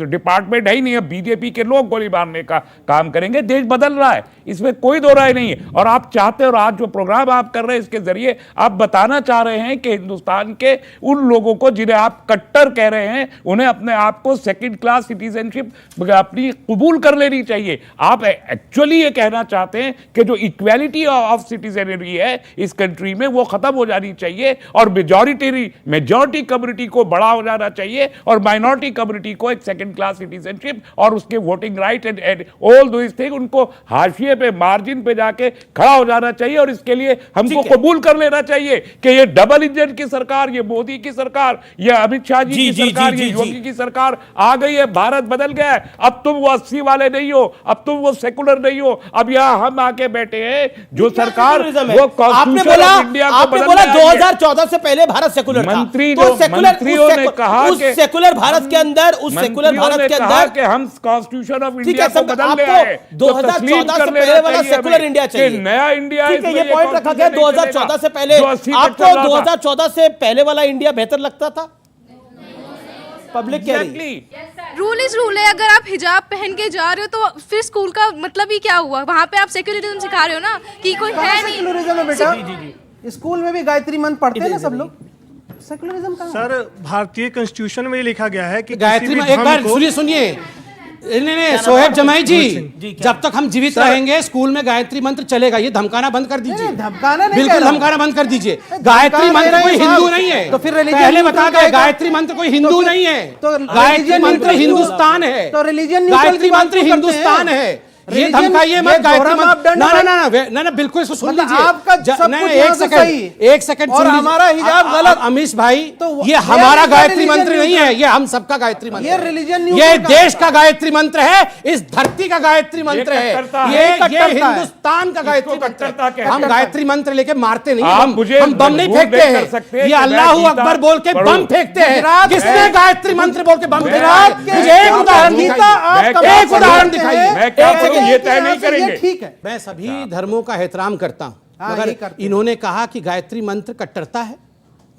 Speaker 3: डिपार्टमेंट है ही नहीं, अब बीजेपी के लोग गोली मारने का काम करेंगे। देश बदल रहा है, इसमें कोई दो राय नहीं है। और आप चाहते हो, और आज जो प्रोग्राम आप कर रहे हैं इसके जरिए आप बताना चाह रहे हैं कि हिंदुस्तान के उन लोगों को जिन्हें आप कट्टर कह रहे हैं, उन्हें अपने आप को सेकेंड क्लास सिटीजनशिप अपनी कबूल कर लेनी चाहिए। आप एक्चुअली ये कहना चाहते हैं कि जो इक्वालिटी ऑफ सिटीजनरी है इस कंट्री में वो खत्म हो जानी चाहिए, और मेजॉरिटी कम्युनिटी को बड़ा हो जाना चाहिए, और माइनॉरिटी कम्युनिटी को एक सेकंड क्लास सिटीजनशिप और उसके voting right and all this thing, उनको हाशिए पे, मार्जिन पे जाके खड़ा हो जाना चाहिए। और इसके लिए हमको कबूल कर लेना चाहिए कि ये डबल इंजन की सरकार, ये मोदी की सरकार, ये अमित शाह जी की सरकार, ये योगी की सरकार आ गई है। भारत बदल गया है। अब तुम वो 80 वाले नहीं हो, अब तुम वो सेकुलर नहीं हो। अब यहाँ हम आके बैठे हैं, जो सरकार वो
Speaker 1: आपने
Speaker 3: कॉन्स्टिट्यूशन
Speaker 1: बोला
Speaker 3: ऑफ इंडिया को
Speaker 1: आपने
Speaker 3: बदलने
Speaker 1: बोला
Speaker 3: आई है।
Speaker 1: 2014 से पहले भारत सेकुलर था।
Speaker 3: मंत्री
Speaker 1: तो
Speaker 3: जो
Speaker 1: सेकुलर
Speaker 3: मंत्रियों ने कहा
Speaker 1: उस
Speaker 3: कि
Speaker 1: सेकुलर भारत के अंदर उस सेकुलर भारत के अंदर
Speaker 3: कि हम कॉन्स्टिट्यूशन ऑफ
Speaker 1: ठीक
Speaker 3: इंडिया
Speaker 1: है,
Speaker 3: को
Speaker 1: सब
Speaker 3: बदलने
Speaker 1: आपको
Speaker 3: आए, तो
Speaker 1: 2014
Speaker 3: तस्लीम
Speaker 1: से
Speaker 3: कर
Speaker 1: पहले
Speaker 3: लेना
Speaker 1: वाला
Speaker 3: चाहिए
Speaker 1: सेकुलर
Speaker 3: हमें
Speaker 1: इंडिया
Speaker 3: कि
Speaker 1: चाहिए।
Speaker 3: नया इंडिया
Speaker 1: ठीक है,
Speaker 3: इसमें
Speaker 1: ये पॉइंट रखा गया।
Speaker 3: constitution नहीं
Speaker 1: 2014 से
Speaker 3: चलेगा।
Speaker 1: पहले
Speaker 3: जो 80 पे
Speaker 1: आपको
Speaker 3: चल रहा था।
Speaker 1: 2014 से पहले वाला इंडिया बेहतर लगता था? पब्लिक कह रही है।
Speaker 3: Exactly.
Speaker 11: रूल इज रूल है। अगर आप हिजाब पहन के जा रहे हो तो फिर स्कूल का मतलब ही क्या हुआ? वहाँ पे आप सेक्युलरिज्म सिखा रहे हो ना कि कोई है नहीं।
Speaker 8: सेकुलरिज्म है बेटा, स्कूल में भी गायत्री मंत्र पढ़ते हैं ना सब लोग। सेकुलरिज्म का
Speaker 12: सर भारतीय कॉन्स्टिट्यूशन में ये लिखा गया है कि
Speaker 9: गायत्री
Speaker 12: किसी भी
Speaker 9: एक बार
Speaker 12: धर्म को-
Speaker 9: सुनिए नहीं सोहेब जमाई जी, जब तक हम जीवित रहेंगे स्कूल में गायत्री मंत्र चलेगा। ये धमकाना बंद कर दीजिए।
Speaker 8: धमकाना नहीं,
Speaker 9: बिल्कुल धमकाना बंद कर दीजिए। गायत्री मंत्र कोई हिंदू नहीं है।
Speaker 8: तो फिर religion
Speaker 9: पहले
Speaker 8: neutral
Speaker 9: बता
Speaker 8: कहेगा।
Speaker 9: दें, गायत्री मंत्र कोई हिंदू नहीं है।
Speaker 8: तो
Speaker 9: गायत्री
Speaker 8: religion
Speaker 9: मंत्र
Speaker 8: neutral
Speaker 9: हिंदुस्तान है।
Speaker 8: तो religion neutral
Speaker 9: गायत्री
Speaker 8: की बात
Speaker 9: मंत्र
Speaker 8: क्यों करते
Speaker 9: हिंदुस्तान
Speaker 8: हैं?
Speaker 9: है। ये
Speaker 8: Religion-
Speaker 9: धमकाइए
Speaker 8: ये
Speaker 9: मत गायत्री
Speaker 8: दोहरा
Speaker 9: मंत्र।
Speaker 8: मापदंड
Speaker 9: ना
Speaker 8: है।
Speaker 9: ना ना ना बिल्कुल इसको सुन
Speaker 8: मतलब
Speaker 9: लीजिए।
Speaker 8: आपका सब
Speaker 9: नहीं,
Speaker 8: कुछ
Speaker 9: नहीं,
Speaker 8: यहाँ
Speaker 9: एक
Speaker 8: से
Speaker 9: सेकंड
Speaker 8: सही।
Speaker 9: एक सेकंड
Speaker 8: और
Speaker 9: सुन लीजिए।
Speaker 8: हमारा हिजाब गलत।
Speaker 9: अमीश भाई,
Speaker 8: तो
Speaker 9: ये
Speaker 8: ये
Speaker 9: हमारा
Speaker 8: आपका
Speaker 9: गायत्री
Speaker 8: religion
Speaker 9: मंत्र नहीं है, ये हम सबका गायत्री मंत्र
Speaker 8: ये
Speaker 9: है।
Speaker 8: religion
Speaker 9: ये
Speaker 8: neutral का
Speaker 9: देश
Speaker 8: है।
Speaker 9: का गायत्री मंत्र है, इस धरती का गायत्री मंत्र है।
Speaker 3: कट्टरता है।
Speaker 9: ये
Speaker 8: कट्टरता है।
Speaker 9: हिंदुस्तान का गायत्री मंत्र
Speaker 3: कट्टरता
Speaker 9: है।
Speaker 3: कहते
Speaker 9: हम
Speaker 3: हैं।
Speaker 9: गायत्री मंत्र लेके मारते नहीं,
Speaker 3: आप
Speaker 9: हम
Speaker 3: मुझे
Speaker 9: हम बम नहीं
Speaker 3: मजबूर
Speaker 9: फेंकते
Speaker 3: नहीं कर
Speaker 9: हैं।
Speaker 3: सकते
Speaker 9: ये
Speaker 3: कि मैं
Speaker 9: अल्लाह
Speaker 3: गीता
Speaker 9: अकबर बोल के
Speaker 3: पढ़ूं।
Speaker 9: बम फेंकते हैं।
Speaker 8: गुजरात
Speaker 9: किसने
Speaker 8: में-
Speaker 9: गायत्री मंत्र बोल के बम फेंका?
Speaker 8: गुजरात के
Speaker 9: मुझे एक
Speaker 8: आप
Speaker 9: उदाहरण
Speaker 8: गीता
Speaker 9: दिखाइए।
Speaker 8: आप
Speaker 3: मैं
Speaker 8: कमाल
Speaker 9: एक उदाहरण
Speaker 8: करते
Speaker 9: दिखाइए।
Speaker 8: हैं।
Speaker 3: मैं क्या
Speaker 8: एक
Speaker 3: करूं,
Speaker 8: सेकंड,
Speaker 3: ये तय नहीं
Speaker 8: यहाँ से ये
Speaker 3: करेंगे।
Speaker 8: ठीक है।
Speaker 9: मैं सभी धर्मों का एहतराम करता हूं,
Speaker 8: हाँ,
Speaker 9: मगर
Speaker 8: ये करते हैं।
Speaker 9: इन्होंने कहा कि गायत्री मंत्र कट्टरता है।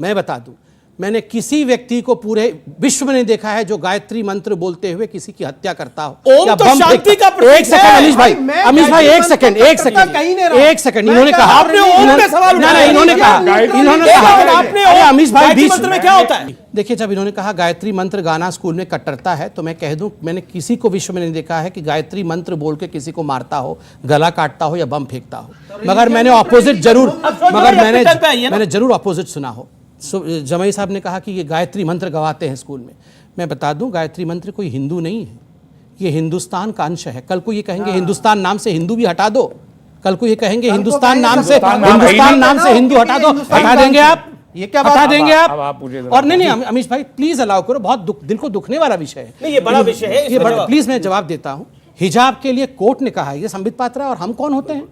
Speaker 9: मैं बता दूं, मैंने किसी व्यक्ति को पूरे विश्व में नहीं देखा है जो गायत्री मंत्र बोलते हुए किसी की हत्या करता हो।
Speaker 1: ओम
Speaker 9: या
Speaker 1: तो
Speaker 9: बम
Speaker 1: शांति
Speaker 9: फेंकता।
Speaker 1: का प्रतीक
Speaker 9: एक सेकंड
Speaker 1: है।
Speaker 9: अमीश भाई,
Speaker 8: मैं
Speaker 9: अमीश भाई
Speaker 8: गायत्री
Speaker 9: एक
Speaker 8: मंत्र
Speaker 9: सेकंड,
Speaker 8: का
Speaker 9: एक
Speaker 8: कट्टरता कहीं नहीं
Speaker 9: सेकंड,
Speaker 8: रहा।
Speaker 9: एक सेकंड।
Speaker 8: मैं
Speaker 9: इन्होंने
Speaker 8: कहा,
Speaker 9: कहा
Speaker 8: आपने ओम पे सवाल
Speaker 9: ना,
Speaker 8: उठाया।
Speaker 9: इन्होंने कहा,
Speaker 3: गायत्री
Speaker 9: इन्होंने
Speaker 3: मंत्र
Speaker 9: कहा,
Speaker 3: का
Speaker 1: आपने
Speaker 9: अरे अमीश भाई
Speaker 1: गायत्री
Speaker 9: बीच
Speaker 1: मंत्र में क्या होता है?
Speaker 9: देखिए, जब इन्होंने कहा गायत्री मंत्र गाना स्कूल में कट्टरता है, तो मैं कह दूं, मैंने किसी को विश्व में नहीं देखा है कि गायत्री मंत्र बोल के किसी को मारता हो, गला काटता हो या बम फेंकता हो। मगर मैंने ऑपोजिट जरूर मैंने जरूर ऑपोजिट सुना हो। जमाई साहब ने कहा कि ये गायत्री मंत्र गवाते हैं स्कूल में। मैं बता दूं, गायत्री मंत्र कोई हिंदू नहीं है, ये हिंदुस्तान का अंश है। कल को ये कहेंगे हिंदुस्तान नाम से हिंदू भी हटा दो, कल को ये कहेंगे हिंदुस्तान नाम से हिंदू हटा दो, हटा देंगे आप?
Speaker 8: ये क्या
Speaker 9: हटा
Speaker 8: बात?
Speaker 9: देंगे
Speaker 3: अब
Speaker 9: आप?
Speaker 3: आप मुझे जरा
Speaker 9: और नहीं नहीं अमीश भाई प्लीज अलाउ करो, बहुत दिल को दुखने वाला विषय है।
Speaker 1: नहीं, ये बड़ा विषय है, इसमें जवाब।
Speaker 9: प्लीज मैं जवाब देता हूं। हिजाब के लिए कोर्ट ने कहा है, ये संबित पात्रा है, और हम कौन होते हैं?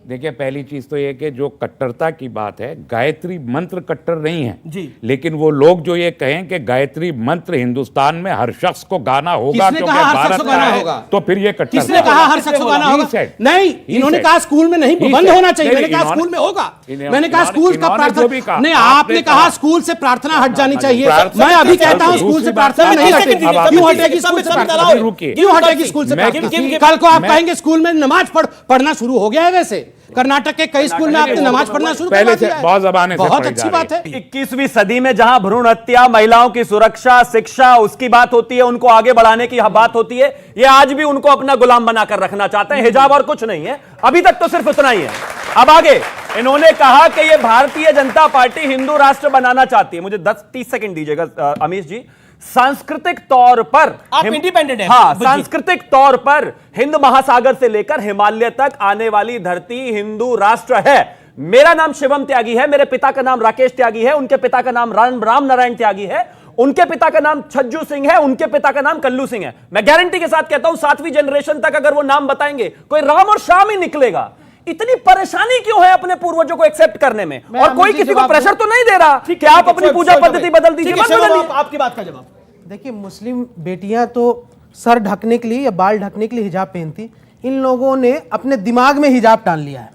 Speaker 3: देखिए, पहली चीज तो ये कि जो कट्टरता की बात है, गायत्री मंत्र कट्टर नहीं है
Speaker 1: जी।
Speaker 3: लेकिन वो लोग जो ये कहें कि गायत्री मंत्र हिंदुस्तान में हर शख्स को गाना होगा
Speaker 9: किसने
Speaker 3: क्योंकि
Speaker 9: कहा हर शख्स
Speaker 3: भारत
Speaker 9: को
Speaker 3: का
Speaker 9: गाना
Speaker 3: है,
Speaker 9: होगा?
Speaker 3: तो फिर ये कट्टर
Speaker 9: किसने कहा हर शख्स को गाना
Speaker 3: He
Speaker 9: होगा?
Speaker 3: said.
Speaker 9: नहीं,
Speaker 3: He
Speaker 9: इन्होंने
Speaker 3: said.
Speaker 9: कहा स्कूल में नहीं,
Speaker 3: He
Speaker 9: बंद
Speaker 3: said.
Speaker 9: होना चाहिए।
Speaker 3: नहीं,
Speaker 9: मैंने कहा
Speaker 3: इन्होंने-
Speaker 9: स्कूल में होगा।
Speaker 3: इन्होंने-
Speaker 9: मैंने कहा स्कूल का
Speaker 3: इन्होंने जो भी
Speaker 9: प्रार्थना
Speaker 3: कहा,
Speaker 9: नहीं,
Speaker 3: आपने
Speaker 9: आपने कहा
Speaker 3: कहा।
Speaker 9: स्कूल से प्रार्थना हट जानी चाहिए।
Speaker 3: प्रार्थना-
Speaker 9: मैं अभी कहता हूं स्कूल से
Speaker 3: दूसरी
Speaker 9: प्रार्थना
Speaker 3: बात-
Speaker 9: नहीं
Speaker 3: अब
Speaker 9: हटेगी।
Speaker 3: आप-
Speaker 9: क्यों हटेगी स्कूल से प्रार्थना?
Speaker 3: अभी रुकिए।
Speaker 9: क्यों हटेगी स्कूल से
Speaker 3: मैं
Speaker 9: प्रार्थना?
Speaker 3: किसी-
Speaker 9: कल को आप
Speaker 3: मैं-
Speaker 9: कहेंगे स्कूल में नमाज पढ़ना शुरू हो गया है। वैसे कर्नाटक के कई स्कूल में आपने नमाज पढ़ना शुरू
Speaker 3: पहले
Speaker 9: करवा
Speaker 3: से
Speaker 9: दिया है।
Speaker 3: बहुत जमाने से
Speaker 9: बहुत
Speaker 3: पढ़ी
Speaker 9: अच्छी
Speaker 3: जा
Speaker 9: बात है।
Speaker 2: 21वीं सदी में जहां भ्रूण हत्या, महिलाओं की सुरक्षा, शिक्षा उसकी बात होती है, उनको आगे बढ़ाने की बात होती है, ये आज भी उनको अपना गुलाम बनाकर रखना चाहते हैं। हिजाब और कुछ नहीं है, अभी तक तो सिर्फ उतना ही है। अब आगे इन्होंने कहा कि ये भारतीय जनता पार्टी हिंदू राष्ट्र बनाना चाहती है। मुझे 10-30 सेकंड दीजिएगा अमीश जी। सांस्कृतिक तौर पर
Speaker 1: आप इंडिपेंडेंट हैं।
Speaker 2: हाँ, सांस्कृतिक तौर पर हिंद महासागर से लेकर हिमालय तक आने वाली धरती हिंदू राष्ट्र है। मेरा नाम शिवम त्यागी है, मेरे पिता का नाम राकेश त्यागी है, उनके पिता का नाम राम नारायण त्यागी है, उनके पिता का नाम छज्जू सिंह है, उनके पिता का नाम कल्लू सिंह है। मैं गारंटी के साथ कहता हूं 7वीं जनरेशन तक अगर वो नाम बताएंगे कोई राम और श्याम ही निकलेगा। इतनी परेशानी क्यों है अपने पूर्वजों को एक्सेप्ट करने में? और कोई किसी को प्रेशर तो नहीं दे रहा कि आप अपनी पूजा पद्धति बदल दीजिए। मत बदलिए।
Speaker 1: आपकी बात का जवाब।
Speaker 8: देखिए, मुस्लिम बेटियां तो सर ढकने के लिए या बाल ढकने के लिए हिजाब पहनती, इन लोगों ने अपने दिमाग में हिजाब डाल लिया है।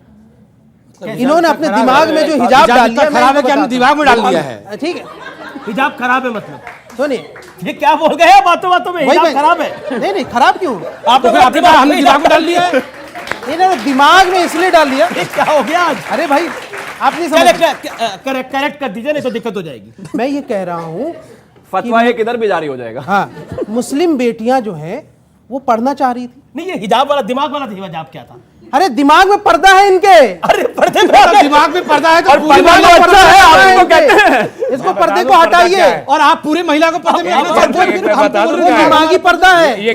Speaker 8: इन्होंने अपने दिमाग में जो हिजाब डाल लिया,
Speaker 9: खराब है कि हमने दिमाग में डाल लिया है।
Speaker 8: ठीक है,
Speaker 1: हिजाब खराब है मतलब?
Speaker 8: सुनिए,
Speaker 1: ये क्या बोल गए हैं बातों बातों में? हिजाब खराब है?
Speaker 8: नहीं, खराब क्यों?
Speaker 1: आपने
Speaker 9: हमने दिमाग में डाल लिया है।
Speaker 8: इन्होंने दिमाग में इसलिए डाल लिया।
Speaker 1: क्या हो गया आज?
Speaker 8: अरे भाई, आपने समझ,
Speaker 1: करेक्ट कर दीजिए, नहीं तो दिक्कत हो जाएगी।
Speaker 8: मैं ये कह रहा हूँ,
Speaker 2: फतवा एक इधर भी जारी हो जाएगा।
Speaker 8: हाँ, मुस्लिम बेटियां जो हैं वो पढ़ना चाह रही थी।
Speaker 1: नहीं, ये हिजाब वाला दिमाग वाला हिजाब क्या था?
Speaker 8: अरे दिमाग में पर्दा है इनके।
Speaker 1: अरे पर्दे
Speaker 9: दिमाग में पर्दा है तो
Speaker 2: और
Speaker 9: पूरी
Speaker 2: पर्दा
Speaker 9: महिला
Speaker 2: तो
Speaker 9: को
Speaker 2: अच्छा है, आप इसको
Speaker 8: इनके।
Speaker 2: कहते हैं।
Speaker 8: इसको पर्दे को हटाइए।
Speaker 9: और आप पूरे महिला को पर्दे में
Speaker 3: आप-
Speaker 9: रखना चाहते हैं।
Speaker 3: आप-
Speaker 9: हम
Speaker 3: बता
Speaker 9: बोल
Speaker 3: दो
Speaker 9: रहे हैं
Speaker 3: क्या है?
Speaker 8: दिमागी पर्दा है।
Speaker 3: ये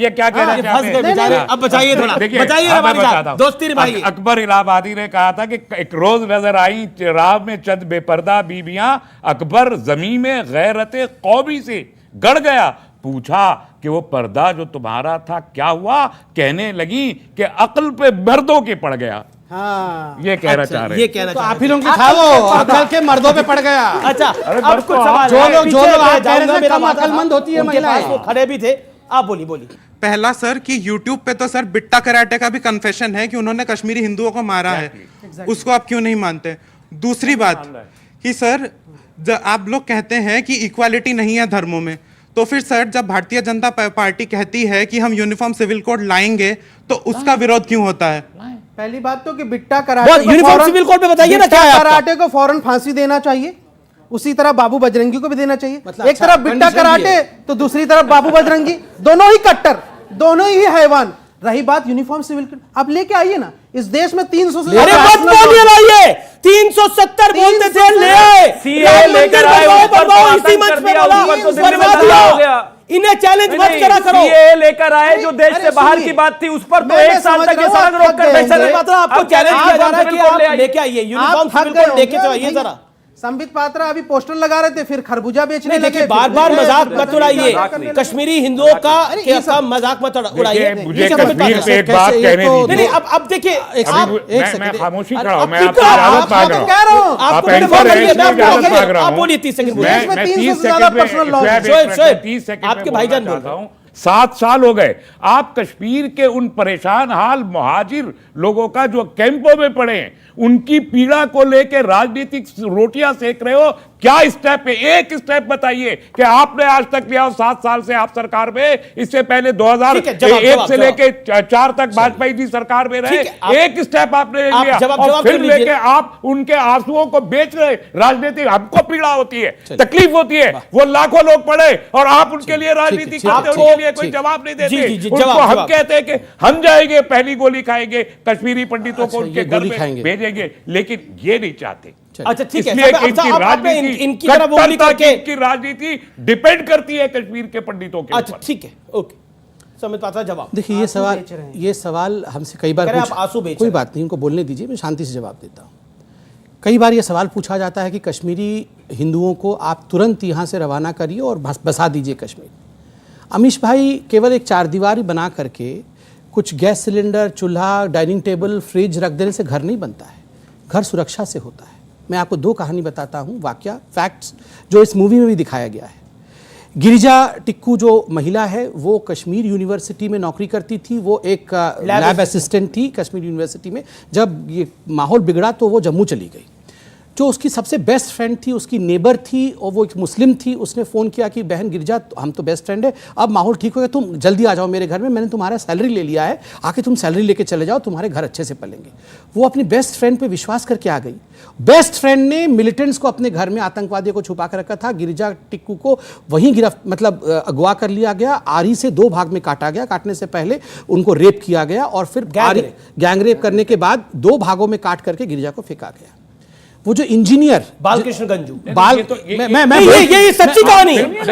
Speaker 3: क्या कहना
Speaker 1: फंस
Speaker 3: चाहते
Speaker 1: गए
Speaker 3: हैं?
Speaker 1: बेचारे। अब बचाइए थोड़ा,
Speaker 3: देखिए,
Speaker 1: बचाइए
Speaker 3: अब मैं
Speaker 1: हमारे
Speaker 3: बताता
Speaker 1: साथ
Speaker 3: हूं।
Speaker 1: दोस्ती निभाइए।
Speaker 3: अकबर इलाहाबादी ने कहा था कि एक रोज नजर आई राह में चंद बेपर्दा बीबियां, अकबर जमीन में गैरत कौमी से गड़ गया, पूछा कि वो पर्दा जो तुम्हारा था क्या हुआ, कहने लगी कि अक्ल पे मर्दों के पड़ गया।
Speaker 8: हाँ,
Speaker 3: ये कहना चाह रहे
Speaker 1: ये
Speaker 3: हैं।
Speaker 1: कहना
Speaker 9: तो
Speaker 1: चाह
Speaker 9: आप
Speaker 1: रहे
Speaker 9: ही लोग की था वो, अकल के मर्दों पे पड़ गया।
Speaker 1: अच्छा
Speaker 3: अरे
Speaker 1: अब
Speaker 3: बस
Speaker 1: कुछ
Speaker 3: तो
Speaker 1: सवाल
Speaker 9: जो
Speaker 1: है,
Speaker 9: लोग
Speaker 1: पीछे
Speaker 9: आप कह रहे
Speaker 1: जाऊंगा,
Speaker 9: थे
Speaker 1: मेरा
Speaker 9: कम
Speaker 1: वादा था।
Speaker 9: अक्लमंद होती है
Speaker 1: उनके पास
Speaker 9: महिलाएं।
Speaker 1: वो खड़े भी थे। आप बोलिए।
Speaker 13: पहला सर कि YouTube पे तो सर बिट्टा कराटे का भी कन्फेशन है कि उन्होंने कश्मीरी हिंदुओं को मारा है, उसको आप क्यों नहीं मानते? दूसरी बात कि सर आप लोग कहते हैं कि इक्वालिटी नहीं है धर्मों में, तो फिर सर जब भारतीय जनता पार्टी कहती है कि हम यूनिफॉर्म सिविल कोड लाएंगे तो उसका विरोध क्यों होता है?
Speaker 8: पहली बात तो कि बिट्टा कराटे को
Speaker 1: यूनिफॉर्म
Speaker 8: फौरन-
Speaker 1: सिविल कोड पे बताइए ना
Speaker 8: बिट्टा
Speaker 1: क्या है आपका?
Speaker 8: कराटे को फौरन फांसी देना चाहिए, उसी तरह बाबू बजरंगी को भी देना चाहिए।
Speaker 9: मतलब
Speaker 8: एक
Speaker 9: अच्छा,
Speaker 8: तरफ बिट्टा
Speaker 9: condition भी
Speaker 8: कराटे
Speaker 9: है।
Speaker 8: तो दूसरी तरफ बाबू बजरंगी, दोनों ही कट्टर, दोनों ही हैवान। रही बात यूनिफॉर्म सिविल कोड, आप लेके आइए ना। इस देश में 300 से
Speaker 1: अरे
Speaker 8: ज्यादा
Speaker 1: मत
Speaker 8: national
Speaker 1: बोलिए
Speaker 8: law-
Speaker 1: ना, ये 370 बोलते थे, ले आए
Speaker 2: CA
Speaker 1: राम मंदिर
Speaker 2: लेकर आए,
Speaker 1: बनवाओ,
Speaker 2: ऊपर
Speaker 1: बनवाओ,
Speaker 2: तो
Speaker 1: इसी
Speaker 2: आतंक
Speaker 1: मंच
Speaker 2: कर
Speaker 1: पे
Speaker 2: दिया,
Speaker 1: बोला,
Speaker 2: ऊपर तो दिल्ली में
Speaker 1: बनवा
Speaker 2: धरना हो
Speaker 1: दिया।
Speaker 2: गया।
Speaker 1: इन्हें चैलेंज मत करा करो।
Speaker 2: CA लेकर आए जो देश
Speaker 8: अरे
Speaker 2: से बाहर
Speaker 8: सुनिए,
Speaker 2: की बात थी, उस पर तो
Speaker 8: मैं
Speaker 2: एक साल
Speaker 8: समझ
Speaker 2: तक ये
Speaker 8: रहा हूं,
Speaker 2: सड़क रोक
Speaker 8: आप
Speaker 2: कर
Speaker 8: थक
Speaker 2: बैठे
Speaker 8: गए
Speaker 2: रहे।
Speaker 1: मतलब आपको
Speaker 2: अब
Speaker 1: चैलेंज किया जा रहा है कि
Speaker 2: यूनिफॉर्म सिविल कोड ले
Speaker 1: आप
Speaker 2: आइए।
Speaker 1: लेके आइए, यूनिफॉर्म
Speaker 8: आप थक
Speaker 1: सिविल
Speaker 8: गए
Speaker 1: कोड लेके
Speaker 8: होंगे
Speaker 1: तो आइए
Speaker 8: भैया।
Speaker 1: जरा।
Speaker 8: संबित पात्रा अभी पोस्टर लगा रहे थे, फिर खरबूजा बेचने
Speaker 1: नहीं
Speaker 8: लगे।
Speaker 1: देखिए, बार बार मजाक मत उड़ाइए, कश्मीरी हिंदुओं का
Speaker 8: ये सब-
Speaker 1: का मजाक मत उड़ाइए।
Speaker 3: देखिए, मुझे
Speaker 1: ये सब
Speaker 3: कश्मीर
Speaker 1: बताइए।
Speaker 3: पे एक बात
Speaker 9: कैसे ये
Speaker 3: कहने
Speaker 9: तो-
Speaker 3: दीजिए।
Speaker 1: नहीं अब देखिए
Speaker 3: मैं खामोशी खड़ा हूं, मैं
Speaker 1: ठीक
Speaker 3: आपसे
Speaker 1: है,
Speaker 3: इजाजत
Speaker 1: आप-
Speaker 3: मांग
Speaker 1: आप
Speaker 3: रहा हूं।
Speaker 8: कह रहा हूं।
Speaker 3: आप
Speaker 1: आपको मैंने
Speaker 3: एंकर
Speaker 1: बोला
Speaker 3: हैं,
Speaker 1: कि मैं
Speaker 3: इसलिए
Speaker 1: आपको
Speaker 3: इजाजत
Speaker 1: आगे-
Speaker 3: मांग रहा
Speaker 1: आप
Speaker 3: हूं।
Speaker 1: बोलिए 30 सेकंड
Speaker 8: देश में 300 से
Speaker 3: 30
Speaker 8: ज्यादा
Speaker 3: सेकंड में-
Speaker 8: personal law
Speaker 3: शोएब,
Speaker 1: शोएब,
Speaker 3: एक मिनट,
Speaker 1: शोएब,
Speaker 3: 30 सेकंड
Speaker 1: आपके
Speaker 3: में
Speaker 1: भाईजान
Speaker 3: बोलना
Speaker 1: बोल
Speaker 3: चाहता हूं। 7 साल हो गए, आप कश्मीर के उन परेशान हाल मुहाजिर लोगों का जो कैंपों में पड़े हैं, उनकी पीड़ा को लेकर राजनीतिक रोटियां सेक रहे हो। क्या स्टेप है? एक स्टेप बताइए कि आपने आज तक लिया हो। 7 साल से आप सरकार में, इससे पहले
Speaker 1: ठीक है, जवाब,
Speaker 3: 2001 से
Speaker 1: जवाब।
Speaker 3: लेके 4 तक वाजपेयी जी सरकार में रहे।
Speaker 1: ठीक है, आप-
Speaker 3: एक स्टेप आपने
Speaker 1: आप
Speaker 3: लिया
Speaker 1: जवाब
Speaker 3: और फिर
Speaker 1: कर लीजिए।
Speaker 3: लेके आप उनके आंसुओं को बेच रहे। राजनीति, हमको पीड़ा होती है, तकलीफ होती है, वो लाखों लोग पड़े और आप उनके लिए राजनीति
Speaker 9: ठीक है,
Speaker 3: करते हो,
Speaker 1: आपको-
Speaker 3: उनके लिए कोई जवाब नहीं देते।
Speaker 1: जी,
Speaker 3: उनको
Speaker 1: जवाब,
Speaker 3: हम
Speaker 1: जवाब।
Speaker 3: कहते हैं कि हम जाएंगे पहली गोली खाएंगे, कश्मीरी पंडितों को
Speaker 9: अच्छा,
Speaker 3: उनके
Speaker 9: ये
Speaker 3: घर
Speaker 9: गोली
Speaker 3: में
Speaker 9: खाएंगे।
Speaker 3: भेजेंगे, लेकिन ये नहीं चाहते।
Speaker 1: अच्छा ठीक है,
Speaker 3: इसलिए
Speaker 1: सब-
Speaker 3: कि इनकी
Speaker 1: अब आपने
Speaker 3: राजनीति,
Speaker 1: इनकी तरफ उंगली
Speaker 3: कट्टरता की
Speaker 1: करके
Speaker 3: इनकी राजनीति डिपेंड करती है कश्मीर के पंडितों के
Speaker 1: अच्छा
Speaker 3: ऊपर।
Speaker 1: ठीक है, ओके। संबित पात्रा जवाब।
Speaker 9: देखिए ये सवाल हमसे कई बार
Speaker 1: कह रहे हैं आप आंसू
Speaker 9: पूछा,
Speaker 1: बेच
Speaker 9: कोई
Speaker 1: रहे हैं।
Speaker 9: बात नहीं, इनको बोलने दीजिए, मैं शांति से जवाब देता हूँ। कई बार ये सवाल पूछा जाता है कि कश्मीरी हिंदुओं को आप तुरंत यहाँ से रवाना करिए और बसा दीजिए कश्मीर। अमीश भाई केवल एक चारदीवारी बना करके कुछ गैस सिलेंडर, चूल्हा, डाइनिंग टेबल, फ्रिज रख देने से घर नहीं बनता है। घर सुरक्षा से होता है। मैं आपको 2 कहानी बताता हूँ, वाकया, फैक्ट्स, जो इस मूवी में भी दिखाया गया है। गिरिजा टिक्कू जो महिला है वो कश्मीर यूनिवर्सिटी में नौकरी करती थी। वो एक लैब असिस्टेंट थी कश्मीर यूनिवर्सिटी में। जब ये माहौल बिगड़ा तो वो जम्मू चली गई। जो उसकी सबसे बेस्ट फ्रेंड थी, उसकी नेबर थी और वो एक मुस्लिम थी, उसने फ़ोन किया कि बहन गिरिजा, हम तो बेस्ट फ्रेंड है, अब माहौल ठीक हो गया, तुम जल्दी आ जाओ मेरे घर में, मैंने तुम्हारा सैलरी ले लिया है, आके तुम सैलरी लेके चले जाओ, तुम्हारे घर अच्छे से पलेंगे। वो अपनी बेस्ट फ्रेंड पे विश्वास करके आ गई। बेस्ट फ्रेंड ने मिलिटेंट्स को अपने घर में, आतंकवादियों को छुपा कर रखा था। गिरिजा टिक्कू को वहीं अगवा कर लिया गया, आरी से 2 भाग में काटा गया। काटने से पहले उनको रेप किया गया और फिर गैंग रेप करने के बाद 2 भागों में काट करके गिरिजा को फेंका गया। वो जो इंजीनियर
Speaker 1: बालकृष्ण गंजू,
Speaker 9: ये
Speaker 1: सच्ची कहानी,
Speaker 9: प्लीज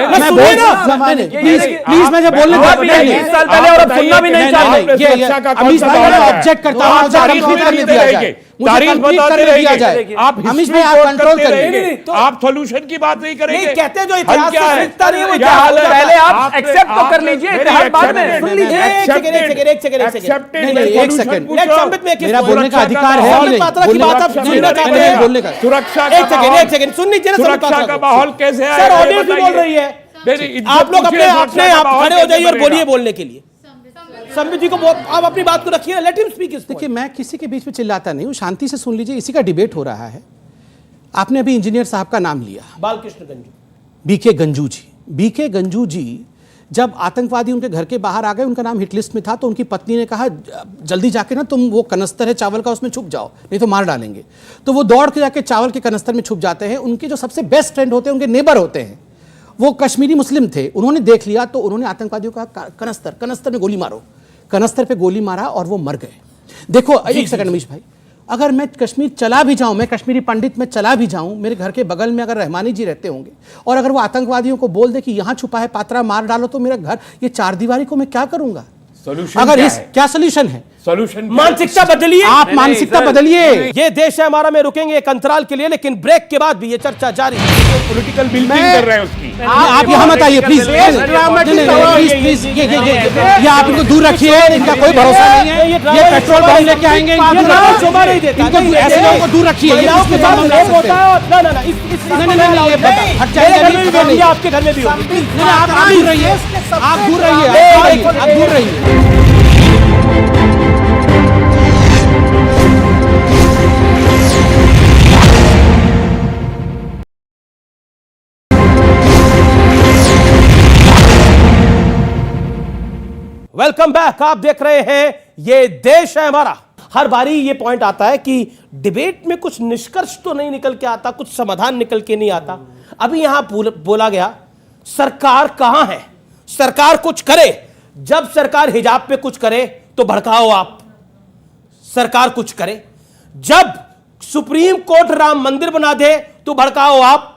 Speaker 9: मैं जब बोलने
Speaker 2: आप 20 साल पहले और अब सुनना भी नहीं चाहते।
Speaker 9: अमीश भाई मैं ऑब्जेक्ट करता हूं,
Speaker 3: तारीख
Speaker 9: मुझे
Speaker 3: बताते
Speaker 9: दिया जाए, मुझे
Speaker 3: तारीख
Speaker 9: कंप्लीट
Speaker 3: बताते
Speaker 9: करने दिया जाए।
Speaker 3: रहेंगे। आप
Speaker 9: अमीश
Speaker 3: हिस्ट्री
Speaker 9: भाई आप
Speaker 3: कोट
Speaker 9: कंट्रोल
Speaker 3: करते
Speaker 9: करिए।
Speaker 3: रहेंगे। आप सॉल्यूशन की बात नहीं करेंगे।
Speaker 1: नहीं, कहते हैं जो
Speaker 3: हल
Speaker 1: इतिहास
Speaker 3: क्या
Speaker 1: से
Speaker 3: है?
Speaker 1: सीखता नहीं है वो
Speaker 3: क्या
Speaker 1: क्या
Speaker 3: हाल
Speaker 1: होता
Speaker 3: है?
Speaker 1: है?
Speaker 2: पहले आप
Speaker 3: आपने-
Speaker 2: एक्सेप्ट तो कर
Speaker 3: आपने-
Speaker 2: लीजिए,
Speaker 3: मेरी
Speaker 2: इतिहास बाद में।
Speaker 3: accepted-
Speaker 2: सुन लीजिए।
Speaker 1: एक सेकंड,
Speaker 9: नहीं,
Speaker 3: नहीं,
Speaker 9: एक सेकंड।
Speaker 1: लेट संबित में
Speaker 9: मेरा बोलने का अधिकार है
Speaker 1: संबित पात्रा की बात आप सुनना चाहते हैं?
Speaker 9: बोलने का
Speaker 3: सुरक्षा
Speaker 1: एक सेकंड सुन लीजिए ना संबित
Speaker 3: सुरक्षा
Speaker 1: पात्रा
Speaker 3: का
Speaker 1: को।
Speaker 3: माहौल कैसे है?
Speaker 1: सर ऑडियंस भी बोल रही है, आप लोग अपने आप खड़े हो जाइए और बोलिए बोलने के लिए। संबित जी को आप अपनी बात को रखिए, लेट हिम स्पीक।
Speaker 9: देखिए मैं किसी के बीच में चिल्लाता नहीं हूँ, शांति से सुन लीजिए, इसी का डिबेट हो रहा है। आपने अभी इंजीनियर साहब का नाम लिया,
Speaker 1: बालकृष्ण गंजू,
Speaker 9: बीके गंजू जी। बीके गंजू जी जब आतंकवादी उनके घर के बाहर आ गए, उनका नाम हिट लिस्ट में था, तो उनकी पत्नी ने कहा जल्दी जाके ना तुम वो कनस्तर है चावल का उसमें छुप जाओ, नहीं तो मार डालेंगे। तो वो दौड़ के जाके चावल के कनस्तर में छुप जाते हैं। उनके जो सबसे बेस्ट फ्रेंड होते हैं, उनके नेबर होते हैं, वो कश्मीरी मुस्लिम थे। उन्होंने देख लिया तो उन्होंने आतंकवादियों का कनस्तर में गोली मारो, कनस्तर पे गोली मारा और वो मर गए। देखो एक सेकंड अमीश भाई, अगर मैं कश्मीर चला भी जाऊं, मैं कश्मीरी पंडित में चला भी जाऊं, मेरे घर के बगल में अगर रहमानी जी रहते होंगे और अगर वो आतंकवादियों को बोल दे कि यहां छुपा है पात्रा, मार डालो, तो मेरा घर, ये चारदीवारी को मैं क्या करूंगा?
Speaker 3: सॉल्यूशन
Speaker 9: अगर
Speaker 3: क्या
Speaker 9: इस
Speaker 3: है?
Speaker 9: क्या सोल्यूशन है?
Speaker 3: सॉल्यूशन
Speaker 1: मानसिकता बदलिए,
Speaker 9: आप मानसिकता बदलिए।
Speaker 1: ये देश है हमारा में रुकेंगे एक अंतराल के लिए, लेकिन ब्रेक के बाद भी ये चर्चा जारी।
Speaker 3: पॉलिटिकल बिल्डिंग कर रहे हैं उसकी।
Speaker 9: आप यहाँ मत आइए प्लीज, प्लीज ये आप इनको दूर रखिए, इनका कोई भरोसा नहीं है, ये पेट्रोल बम लेके आएंगे, इनको ऐसे लोगों को दूर रखिए।
Speaker 1: आपके घर में भी होगी,
Speaker 9: आप दूर रहिए, आप दूर रहिए, आप दूर रहिए।
Speaker 1: Welcome back. आप देख रहे हैं ये देश है हमारा। हर बारी ये पॉइंट आता है कि डिबेट में कुछ निष्कर्ष तो नहीं निकल के आता, कुछ समाधान निकल के नहीं आता। अभी यहां बोला गया सरकार कहां है, सरकार कुछ करे। जब सरकार हिजाब पे कुछ करे तो भड़काओ आप, सरकार कुछ करे। जब सुप्रीम कोर्ट राम मंदिर बना दे तो भड़काओ आप,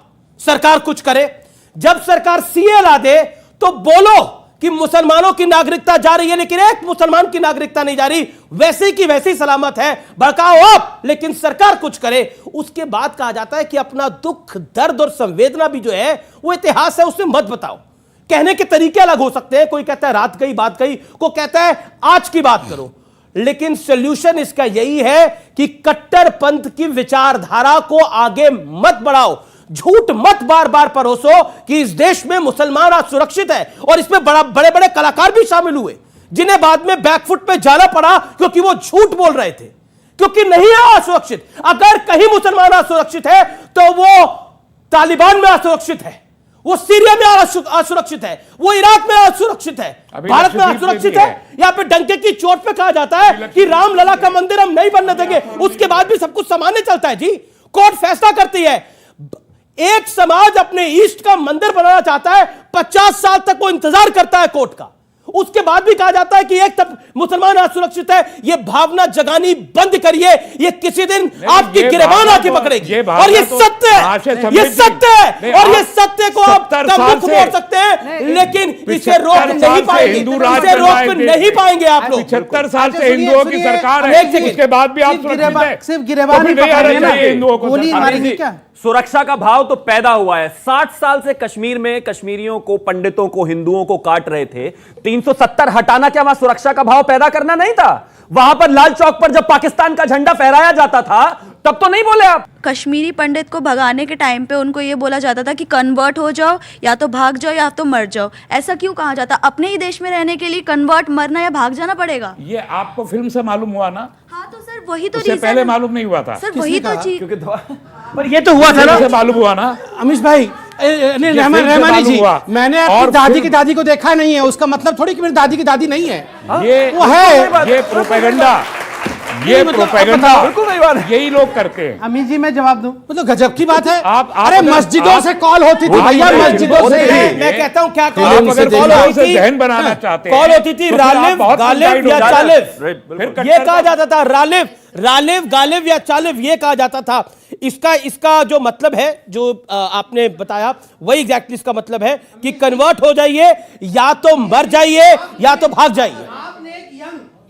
Speaker 1: सरकार कुछ करे। जब सरकार सीए ला दे तो बोलो कि मुसलमानों की नागरिकता जा रही है, लेकिन एक मुसलमान की नागरिकता नहीं जा रही, वैसे की वैसी सलामत है, भड़काओ आप, लेकिन सरकार कुछ करे। उसके बाद कहा जाता है कि अपना दुख, दर्द और संवेदना भी जो है वो इतिहास है, उसमें मत बताओ। कहने के तरीके अलग हो सकते हैं, कोई कहता है रात गई बात गई, कोई कहता है आज की बात करो, लेकिन सॉल्यूशन इसका यही है कि कट्टरपंथ की विचारधारा को आगे मत बढ़ाओ। झूठ मत बार बार परोसो कि इस देश में मुसलमान आज सुरक्षित है, और इसमें बड़े बड़े कलाकार भी शामिल हुए जिन्हें बाद में बैकफुट पे जाना पड़ा क्योंकि वो झूठ बोल रहे थे, क्योंकि नहीं है असुरक्षित। अगर कहीं मुसलमान असुरक्षित है तो वो तालिबान में असुरक्षित है, वो सीरिया में असुरक्षित है, वो इराक में असुरक्षित है, भारत में असुरक्षित है। यहां पे डंके की चोट पे कहा जाता है कि रामलला का मंदिर हम नहीं बनने देंगे, उसके बाद भी सब कुछ सामान्य चलता है जी। कोर्ट फैसला करती है। एक समाज अपने ईष्ट का मंदिर बनाना चाहता है, 50 साल तक वो इंतजार करता है कोर्ट का, उसके बाद भी कहा जाता है कि एक तब मुसलमान असुरक्षित है। ये भावना जगानी बंद करिए, ये किसी दिन आपकी गिरबान आके पकड़ेगी। और ये सत्य है, ये सत्य है, और ये सत्य को आप मुख मोड़ सकते हैं, लेकिन इसे रोक नहीं पाएंगे, इसे रोक नहीं पाएंगे आप लोग।
Speaker 3: 75 साल से हिंदुओं की सरकार है, उसके बाद भी आप
Speaker 8: सिर्फ गिरबान
Speaker 3: हिंदुओं को
Speaker 8: गोली मारेंगे क्या?
Speaker 2: सुरक्षा का भाव तो पैदा हुआ है। 60 साल से कश्मीर में कश्मीरियों को, पंडितों को, हिंदुओं को काट रहे थे। 370 हटाना क्या वहां सुरक्षा का भाव पैदा करना नहीं था? वहां पर लाल चौक पर जब पाकिस्तान का झंडा फहराया जाता था तब तो नहीं बोले आप?
Speaker 14: कश्मीरी पंडित को भगाने के टाइम पे उनको ये बोला जाता था कि कन्वर्ट हो जाओ, या तो भाग जाओ या तो मर जाओ। ऐसा क्यों कहा जाता? अपने ही देश में रहने के लिए कन्वर्ट, मरना या भाग जाना पड़ेगा।
Speaker 3: ये आपको फिल्म से मालूम हुआ ना?
Speaker 14: हाँ तो सर वही तो
Speaker 3: उससे पहले मालूम नहीं हुआ था
Speaker 14: सर, वही तो चीज।
Speaker 1: पर ये तो हुआ था ना,
Speaker 3: मालूम हुआ ना
Speaker 9: अमीश भाई, रहमानी जी, मैंने आपकी दादी की दादी को देखा नहीं है, उसका मतलब थोड़ी कि मेरी दादी की दादी नहीं है।
Speaker 3: वो है, ये प्रोपेगेंडा, ये प्रोपेगेंडा यही लोग करते हैं।
Speaker 8: अमीश जी मैं जवाब दूं?
Speaker 9: मतलब गजब की बात है।
Speaker 3: आप
Speaker 9: अरे मस्जिदों से कॉल होती थी भैया, मस्जिदों से।
Speaker 1: मैं कहता हूं क्या
Speaker 3: कॉल होती थी, जहन बनाना चाहते हैं,
Speaker 1: कॉल होती थी रालिफ, गालिब या चालिफ, ये कहा जाता था। रालिफ, गालिब या चालिफ ये कहा जाता था। इसका जो मतलब है, जो आपने बताया, वही एग्जैक्टली इसका मतलब है कि कन्वर्ट हो जाइए, या तो मर जाइए या तो भाग जाइए।
Speaker 8: आपने एक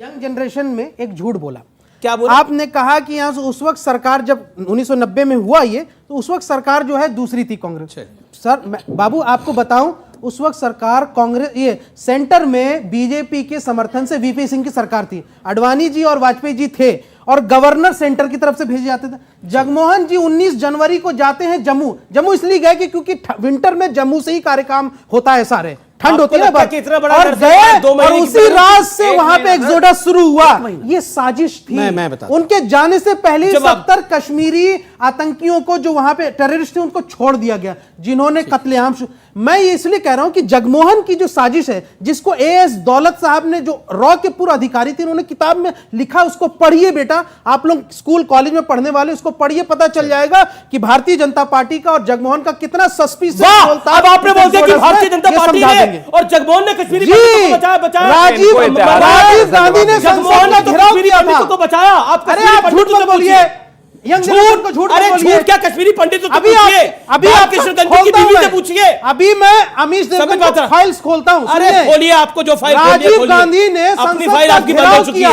Speaker 8: यंग जनरेशन में एक झूठ बोला।
Speaker 1: क्या बोला?
Speaker 8: आपने कहा कि यहाँ उस वक्त सरकार, जब 1990 में हुआ ये, तो उस वक्त सरकार जो है दूसरी थी, कांग्रेस। सर बाबू आपको बताऊं, उस वक्त सरकार कांग्रेस, ये सेंटर में बीजेपी के समर्थन से वीपी सिंह की सरकार थी। अडवाणी जी और वाजपेयी जी थे, और गवर्नर सेंटर की तरफ से भेजे जाते थे। जगमोहन जी 19 जनवरी को जाते हैं जम्मू इसलिए गए कि क्योंकि विंटर में जम्मू से ही कार्यक्रम होता है, सारे ठंड होती है ना,
Speaker 1: कितना बड़ा
Speaker 8: और गए, और उसी रात से वहां पे एक्सोडस शुरू हुआ। ये साजिश थी।
Speaker 9: मैं बता,
Speaker 8: उनके जाने से पहले 70 कश्मीरी आतंकियों को, जो वहां पे टेररिस्ट थे, उनको छोड़ दिया गया, जिन्होंने कत्लेआम। मैं ये इसलिए कह रहा हूं कि जगमोहन की जो साजिश है, जिसको एएस दौलत साहब ने, जो रॉ के पूर्व अधिकारी थे, उन्होंने किताब में लिखा, उसको पढ़िए बेटा, आप लोग स्कूल कॉलेज में पढ़ने वाले, उसको पढ़िए, पता चल जाएगा कि भारतीय जनता पार्टी का और जगमोहन का कितना सस्पिशियस रोल था।
Speaker 1: अब आपने बोल दिया कि भारतीय जनता पार्टी ने और जगमोहन ने कश्मीरी पंडितों को बचाया।
Speaker 8: राजीव गांधी ने
Speaker 1: जगमोहन ने कश्मीरी पंडितों को बचाया। आप
Speaker 8: झूठ मत बोलिए, झूठ।
Speaker 1: अरे झूठ क्या, कश्मीरी पंडित
Speaker 8: अभी आप किशनगंज की बीवी से पूछिए। अभी मैं अमीश देवगन की फाइल्स खोलता हूं।
Speaker 1: अरे खोलिए, आपको जो फाइल,
Speaker 8: राजीव गांधी ने
Speaker 1: अपनी फाइल आपकी बंद हो चुकी है।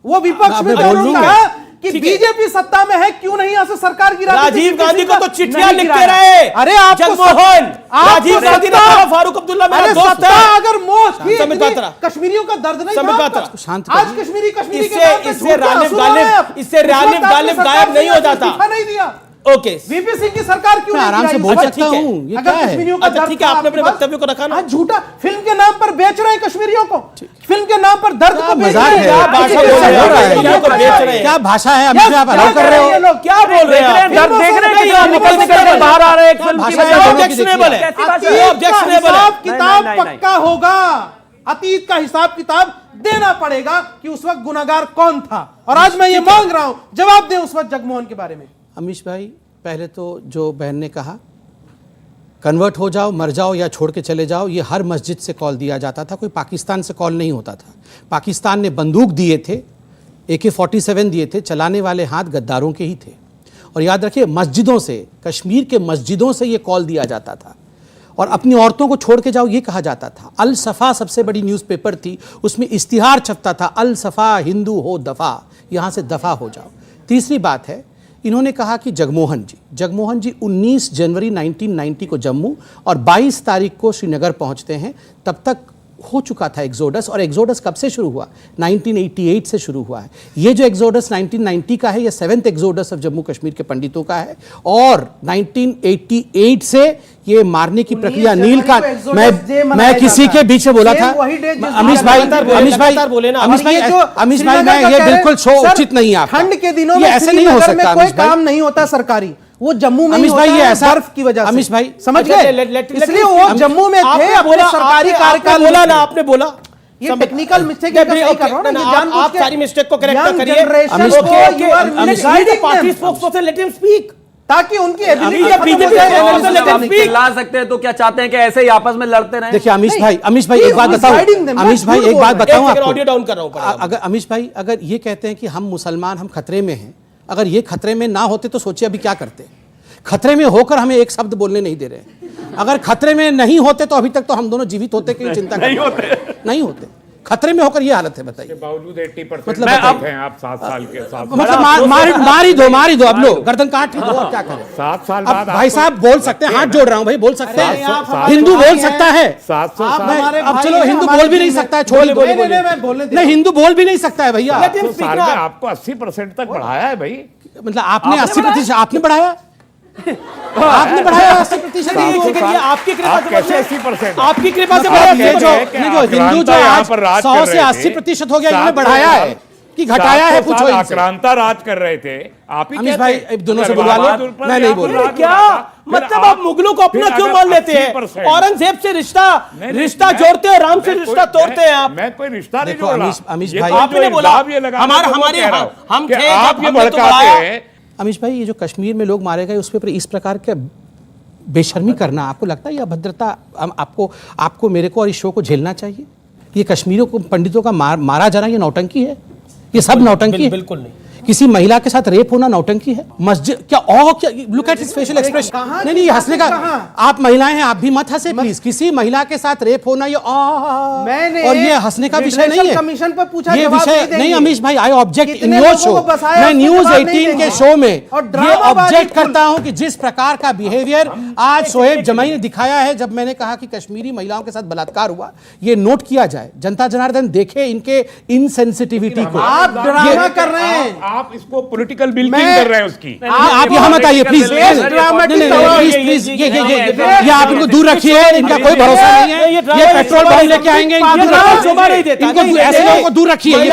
Speaker 8: वो विपक्ष में कहा कि बीजेपी सत्ता में है, क्यों नहीं यहाँ से सरकार गिरा?
Speaker 1: राजीव गांधी को तो चिट्ठियां लिखते रहे।
Speaker 8: अरे आप
Speaker 1: जगमोहन, राजीव गांधी ने कहा फारूक अब्दुल्ला मेरा दोस्त है।
Speaker 8: अगर मोश कश्मीरियों का दर्द नहीं था, आज कश्मीरी
Speaker 1: इससे रानिब गालिब गायब नहीं हो जाता।
Speaker 8: नहीं दिया।
Speaker 1: ओके,
Speaker 8: वीपी सिंह की सरकार क्यों नहीं
Speaker 9: आराम से बोल सकता हूं। ये
Speaker 8: अगर
Speaker 9: क्या है?
Speaker 8: कश्मीरियों का
Speaker 1: अच्छा ठीक है, आपने अपने वक्तव्य को रखा ना।
Speaker 8: आज झूठा फिल्म के नाम पर बेच रहे हैं कश्मीरियों को, फिल्म के नाम पर दर्द को बेच रहे हैं।
Speaker 1: क्या भाषा बोल रहे हैं?
Speaker 9: क्या भाषा है? अमित आप अलाउ कर रहे हो?
Speaker 1: क्या बोल रहे हैं?
Speaker 2: दर्द देख रहे हैं, निकल के बाहर आ रहे हैं एक फिल्म की वजह से।
Speaker 1: ऑब्जेक्शनेबल है, ऑब्जेक्शनेबल है।
Speaker 8: हिसाब किताब पक्का होगा, अतीत का हिसाब किताब देना पड़ेगा कि उस वक्त गुनाहगार कौन था। और आज मैं ये मांग रहा हूं, जवाब दें उस वक्त जगमोहन के बारे में।
Speaker 9: अमीश भाई, पहले तो जो बहन ने कहा कन्वर्ट हो जाओ, मर जाओ या छोड़ के चले जाओ, ये हर मस्जिद से कॉल दिया जाता था, कोई पाकिस्तान से कॉल नहीं होता था। पाकिस्तान ने बंदूक दिए थे, AK-47 दिए थे, चलाने वाले हाथ गद्दारों के ही थे। और याद रखिए, मस्जिदों से, कश्मीर के मस्जिदों से ये कॉल दिया जाता था और अपनी औरतों को छोड़ के जाओ ये कहा जाता था। अल सफ़ा सबसे बड़ी न्यूज़पेपर थी, उसमें इश्तिहार छपता था, अल सफ़ा हिंदू हो दफ़ा, यहाँ से दफ़ा हो जाओ। तीसरी बात है, इन्होंने कहा कि जगमोहन जी 19 जनवरी 1990 को जम्मू और 22 तारीख को श्रीनगर पहुंचते हैं। तब तक हो चुका था एग्जोडस, और एग्जोडस कब से शुरू हुआ? 1988 से शुरू हुआ है। ये जो एग्जोडस 1990 का है, ये 7th exodus of Jammu Kashmir के पंडितों का है। और 1988 से ये मारने की प्रक्रिया नील का, मैं किसी के बीच में बोला था, अमीश भाई मैं ये बिल्कुल शो उचित नहीं है।
Speaker 8: ठंड के दिनों में
Speaker 9: ऐसे नहीं हो सकता,
Speaker 8: कोई काम नहीं होता सरकारी, वो जम्मू में
Speaker 9: अमीश भाई ये ऐसा
Speaker 8: बर्फ की वजह से।
Speaker 9: अमीश भाई
Speaker 8: समझ गए, इसलिए वो जम्मू में थे, अपने सरकारी कार्यकाल
Speaker 1: बोला ना, आपने बोला
Speaker 8: ये टेक्निकल मिस्टेक कर रहा हूं ना,
Speaker 1: आप सारी मिस्टेक को करेक्ट करिए।
Speaker 8: ताकि उनकी
Speaker 2: ला सकते हैं तो क्या चाहते हैं कि ऐसे ही आपस में लड़ते रहे?
Speaker 9: देखिए अमीश भाई एक बात बताऊं, अमीश भाई एक बात बताऊं आपको।
Speaker 1: ऑडियो डाउन कर रहा हूं।
Speaker 9: अगर अमीश भाई अगर ये कहते हैं कि हम मुसलमान, हम खतरे में हैं, अगर ये खतरे में ना होते तो सोचिए अभी क्या करते। खतरे में होकर हमें एक शब्द बोलने नहीं दे रहे। अगर खतरे में नहीं होते तो अभी तक तो हम दोनों जीवित होते की चिंता नहीं होते। खतरे में होकर ये हालत है, बताइए।
Speaker 3: बावजूद 80%
Speaker 9: मतलब
Speaker 3: आप 7 साल के साथ,
Speaker 9: मतलब मारी दो अब लो, गर्दन काट ही दो, और क्या करें।
Speaker 3: 7 साल बाद
Speaker 9: भाई साहब बोल सकते हैं, हाथ जोड़ रहा हूं भाई, बोल सकते हैं। हिंदू बोल सकता है,
Speaker 3: 700
Speaker 9: अब चलो हिंदू बोल भी नहीं सकता है, छोड़िए नहीं, हिंदू बोल भी नहीं सकता है भैया।
Speaker 3: साल में आपको 80% तक बढ़ाया है भाई,
Speaker 9: मतलब आपने 80% आपने बढ़ाया, आपने बढ़ाया 80%।
Speaker 1: आपकी कृपा से
Speaker 3: कैसे 80%?
Speaker 1: आपकी कृपा से
Speaker 9: हिंदू जो आज 100 से 80% हो गया, इन्होंने बढ़ाया है कि घटाया है? पूछो इनसे।
Speaker 3: आक्रांता राज कर रहे थे आप ही।
Speaker 9: अमीश भाई दोनों से बुलवा लो, मैं नहीं बोल रहा।
Speaker 1: क्या मतलब आप मुगलों को अपना क्यों मान लेते हैं? औरंगजेब से रिश्ता जोड़ते हैं, राम से रिश्ता तोड़ते हैं आप।
Speaker 3: मैं कोई रिश्ता नहीं जोड़ रहा।
Speaker 9: अमीश भाई
Speaker 1: आपने बोला हमारे हम थे,
Speaker 3: आप ये भड़काते हैं।
Speaker 9: अमीश भाई ये जो कश्मीर में लोग मारे गए उस पर इस प्रकार के बेशर्मी करना, आपको लगता है ये अभद्रता आपको मेरे को और इस शो को झेलना चाहिए? ये कश्मीरियों को, पंडितों का मारा जाना ये नौटंकी है? ये सब नौटंकी है?
Speaker 1: बिल्कुल नहीं।
Speaker 9: किसी महिला के साथ रेप होना नौटंकी है? मस्जिद क्या look at his facial expression. नहीं हंसने का, आप महिलाएं हैं, आप भी मत हंसे प्लीज। किसी महिला के साथ रेप होना ये और ये हंसने का विषय नहीं है।
Speaker 8: कमीशन पर पूछा,
Speaker 9: ये विषय नहीं अमीश भाई। I object in your show, मैं न्यूज 18 के शो में ये ऑब्जेक्ट करता हूं कि जिस प्रकार का बिहेवियर आज शोएब जमाई ने दिखाया है, जब मैंने कहा कि कश्मीरी महिलाओं के साथ बलात्कार हुआ, ये नोट किया जाए। जनता जनार्दन देखे इनके इनसेंसिटिविटी को।
Speaker 8: आप ड्रामा कर रहे हैं,
Speaker 3: आप इसको पॉलिटिकल बिल्डिंग कर रहे हैं उसकी।
Speaker 9: आप यहाँ मत आइए प्लीज, प्लीज ये आप इनको दूर रखिए, इनका कोई भरोसा नहीं है। ये पेट्रोल बम लेके आएंगे, इनको ऐसे लोगों को दूर रखिए। नहीं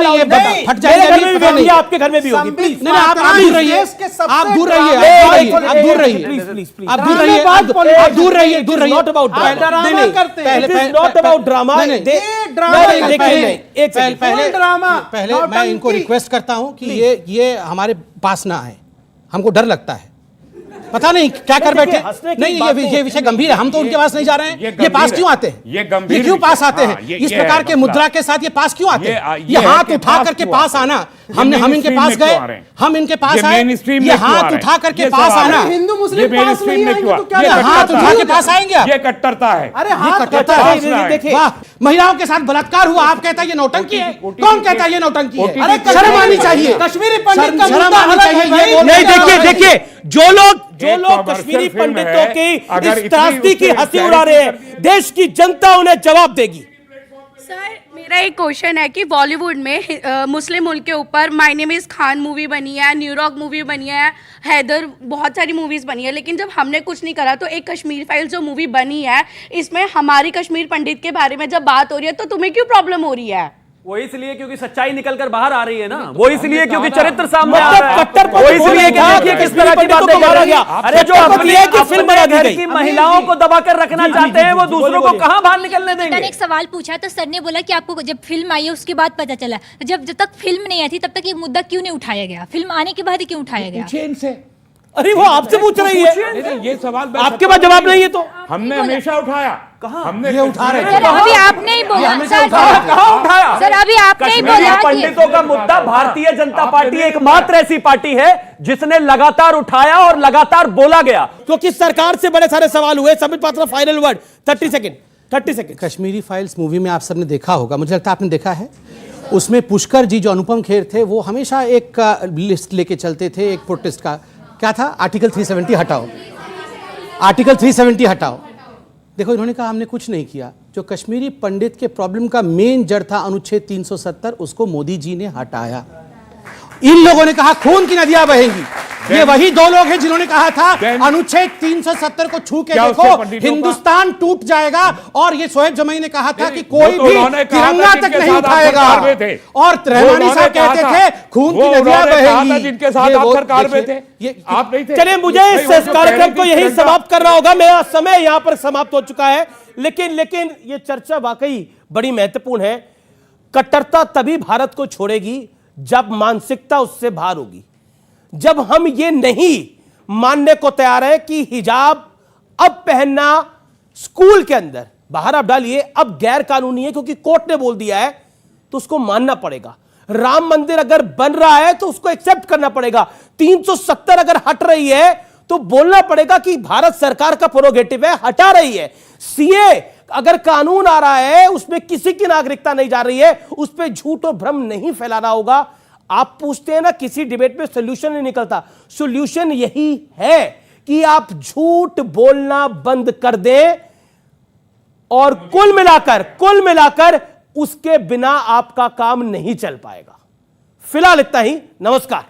Speaker 9: ये फट जाएंगे,
Speaker 1: आपके घर में भी होगी। प्लीज
Speaker 9: नहीं, आप दूर रहिए, आप दूर रहिए, आप दूर रहिए, आप दूर रहिए, आप दूर रहिए, दूर रहिए।
Speaker 1: नॉट अबाउट ड्रामा,
Speaker 9: पहले मैं इनको रिक्वेस्ट करता हूं कि ये हमारे पास ना आए, हमको डर लगता है। पता नहीं क्या कर बैठे। नहीं ये विषय गंभीर है, हम तो उनके पास नहीं जा रहे हैं। ये पास क्यों आते हैं?
Speaker 3: ये गंभीर
Speaker 9: क्यों पास आते हैं? इस प्रकार के मुद्रा के साथ ये पास क्यों आते हैं? ये हाथ उठा करके पास आना, हम इनके पास गए, हम इनके पास आए, ये हाथ उठा करके पास आना।
Speaker 8: हिंदू मुस्लिम पास नहीं आएंगे तो क्या?
Speaker 9: हाथ उठा के पास आएंगे?
Speaker 3: ये कट्टरता है।
Speaker 8: अरे हाथ कट्टरता है।
Speaker 1: देखिए
Speaker 9: महिलाओं के साथ बलात्कार हुआ, आप कहता है ये नौटंकी है? कौन कहता है ये नौटंकी है?
Speaker 1: अरे
Speaker 9: शर्म आनी चाहिए,
Speaker 1: कश्मीरी पंडित का
Speaker 9: शर्म
Speaker 1: मुद्दा
Speaker 9: आनी
Speaker 1: अलग
Speaker 9: चाहिए
Speaker 1: है भाई।
Speaker 9: ये बोलने
Speaker 1: नहीं,
Speaker 9: का।
Speaker 1: देखिए जो लोग
Speaker 3: एक
Speaker 1: कश्मीरी
Speaker 3: commercial film
Speaker 1: पंडितों
Speaker 3: है,
Speaker 1: की
Speaker 3: अगर
Speaker 1: इस
Speaker 3: इतनी
Speaker 1: त्रासदी की
Speaker 3: उससे
Speaker 1: हंसी उड़ा रहे हैं, देश की जनता उन्हें जवाब देगी।
Speaker 11: सर मेरा एक क्वेश्चन है कि बॉलीवुड में मुस्लिम मुल्क के ऊपर my name is Khan movie बनी है, न्यूयॉर्क मूवी बनी है, हैदर, बहुत सारी मूवीज़ बनी है, लेकिन जब हमने कुछ नहीं करा तो एक कश्मीर फाइल्स जो मूवी बनी है इसमें हमारी कश्मीर पंडित के बारे में जब बात हो रही है तो तुम्हें क्यों प्रॉब्लम हो रही है?
Speaker 2: वो इसलिए क्योंकि सच्चाई निकल कर बाहर आ रही है ना, वो इसलिए क्योंकि चरित्र सामने आ रहा है,
Speaker 1: कट्टर
Speaker 2: वो इसलिए कि देखिए किस तरह की बातें कर रही है। अरे जो अपनी फिल्म बना घर की महिलाओं को दबाकर रखना चाहते हैं वो दूसरों को कहां बाहर निकलने देंगे?
Speaker 15: मैंने एक सवाल पूछा तो सर ने बोला कि आपको जब फिल्म आई है उसके बाद पता चला, जब तक फिल्म नहीं आई थी तब तक ये मुद्दा क्यों नहीं उठाया गया? फिल्म आने के बाद ही क्यों उठाया गया?
Speaker 3: पूछिए इनसे।
Speaker 1: अरे वो आपसे पूछ रही है,
Speaker 3: ये सवाल
Speaker 1: आपके पास जवाब नहीं है तो
Speaker 3: हमने हमेशा उठाया। कहा हमने
Speaker 9: ये उठा रहे
Speaker 15: सर अभी आपने ही बोला सर,
Speaker 2: कहां उठाया?
Speaker 15: सर अभी आपने ही
Speaker 2: कश्मीरी
Speaker 15: बोला कि
Speaker 2: पंडितों का मुद्दा भारतीय जनता पार्टी एकमात्र ऐसी पार्टी है जिसने लगातार उठाया और लगातार बोला गया।
Speaker 1: क्योंकि सरकार से बड़े सारे सवाल हुए। Sambit Patra, final word, 30 second.
Speaker 9: Kashmiri files movie में आप सबने देखा होगा, मुझे लगता है आपने देखा है, उसमें पुष्कर जी जो अनुपम खेर थे वो हमेशा एक लिस्ट लेके चलते थे, एक प्रोटेस्ट का क्या था, आर्टिकल 370 हटाओ, आर्टिकल 370 हटाओ। देखो इन्होंने कहा हमने कुछ नहीं किया। जो कश्मीरी पंडित के प्रॉब्लम का मेन जड़ था अनुच्छेद 370, उसको मोदी जी ने हटाया। इन लोगों ने कहा खून की नदियां बहेंगी। ये वही दो लोग हैं जिन्होंने कहा था अनुच्छेद 370 को छू के देखो हिंदुस्तान टूट जाएगा, और ये शोएब जमाई ने कहा था कि कोई भी तिरंगा तक नहीं उठाएगा, और रहमानी साहब कहते थे खून की नदियां बहेंगी।
Speaker 3: जिनके साथ आप सरकार में थे, आप नहीं थे।
Speaker 1: चलिए मुझे इस कार्यक्रम को यही समाप्त करना होगा, मेरा समय यहां पर समाप्त हो चुका है। लेकिन ये चर्चा वाकई बड़ी महत्वपूर्ण है। कट्टरता तभी भारत को छोड़ेगी जब मानसिकता उससे बाहर होगी, जब हम ये नहीं मानने को तैयार है कि हिजाब अब पहनना स्कूल के अंदर, बाहर आप डालिए, अब गैर कानूनी है क्योंकि कोर्ट ने बोल दिया है, तो उसको मानना पड़ेगा। राम मंदिर अगर बन रहा है तो उसको एक्सेप्ट करना पड़ेगा। 370 अगर हट रही है तो बोलना पड़ेगा कि भारत सरकार का प्रोरोगेटिव है, हटा रही है। सीए अगर कानून आ रहा है उसमें किसी की नागरिकता नहीं जा रही है, उस पर झूठ और भ्रम नहीं फैलाना होगा। आप पूछते हैं ना किसी डिबेट में सोल्यूशन नहीं निकलता, सोल्यूशन यही है कि आप झूठ बोलना बंद कर दें, और कुल मिलाकर उसके बिना आपका काम नहीं चल पाएगा। फिलहाल इतना ही, नमस्कार।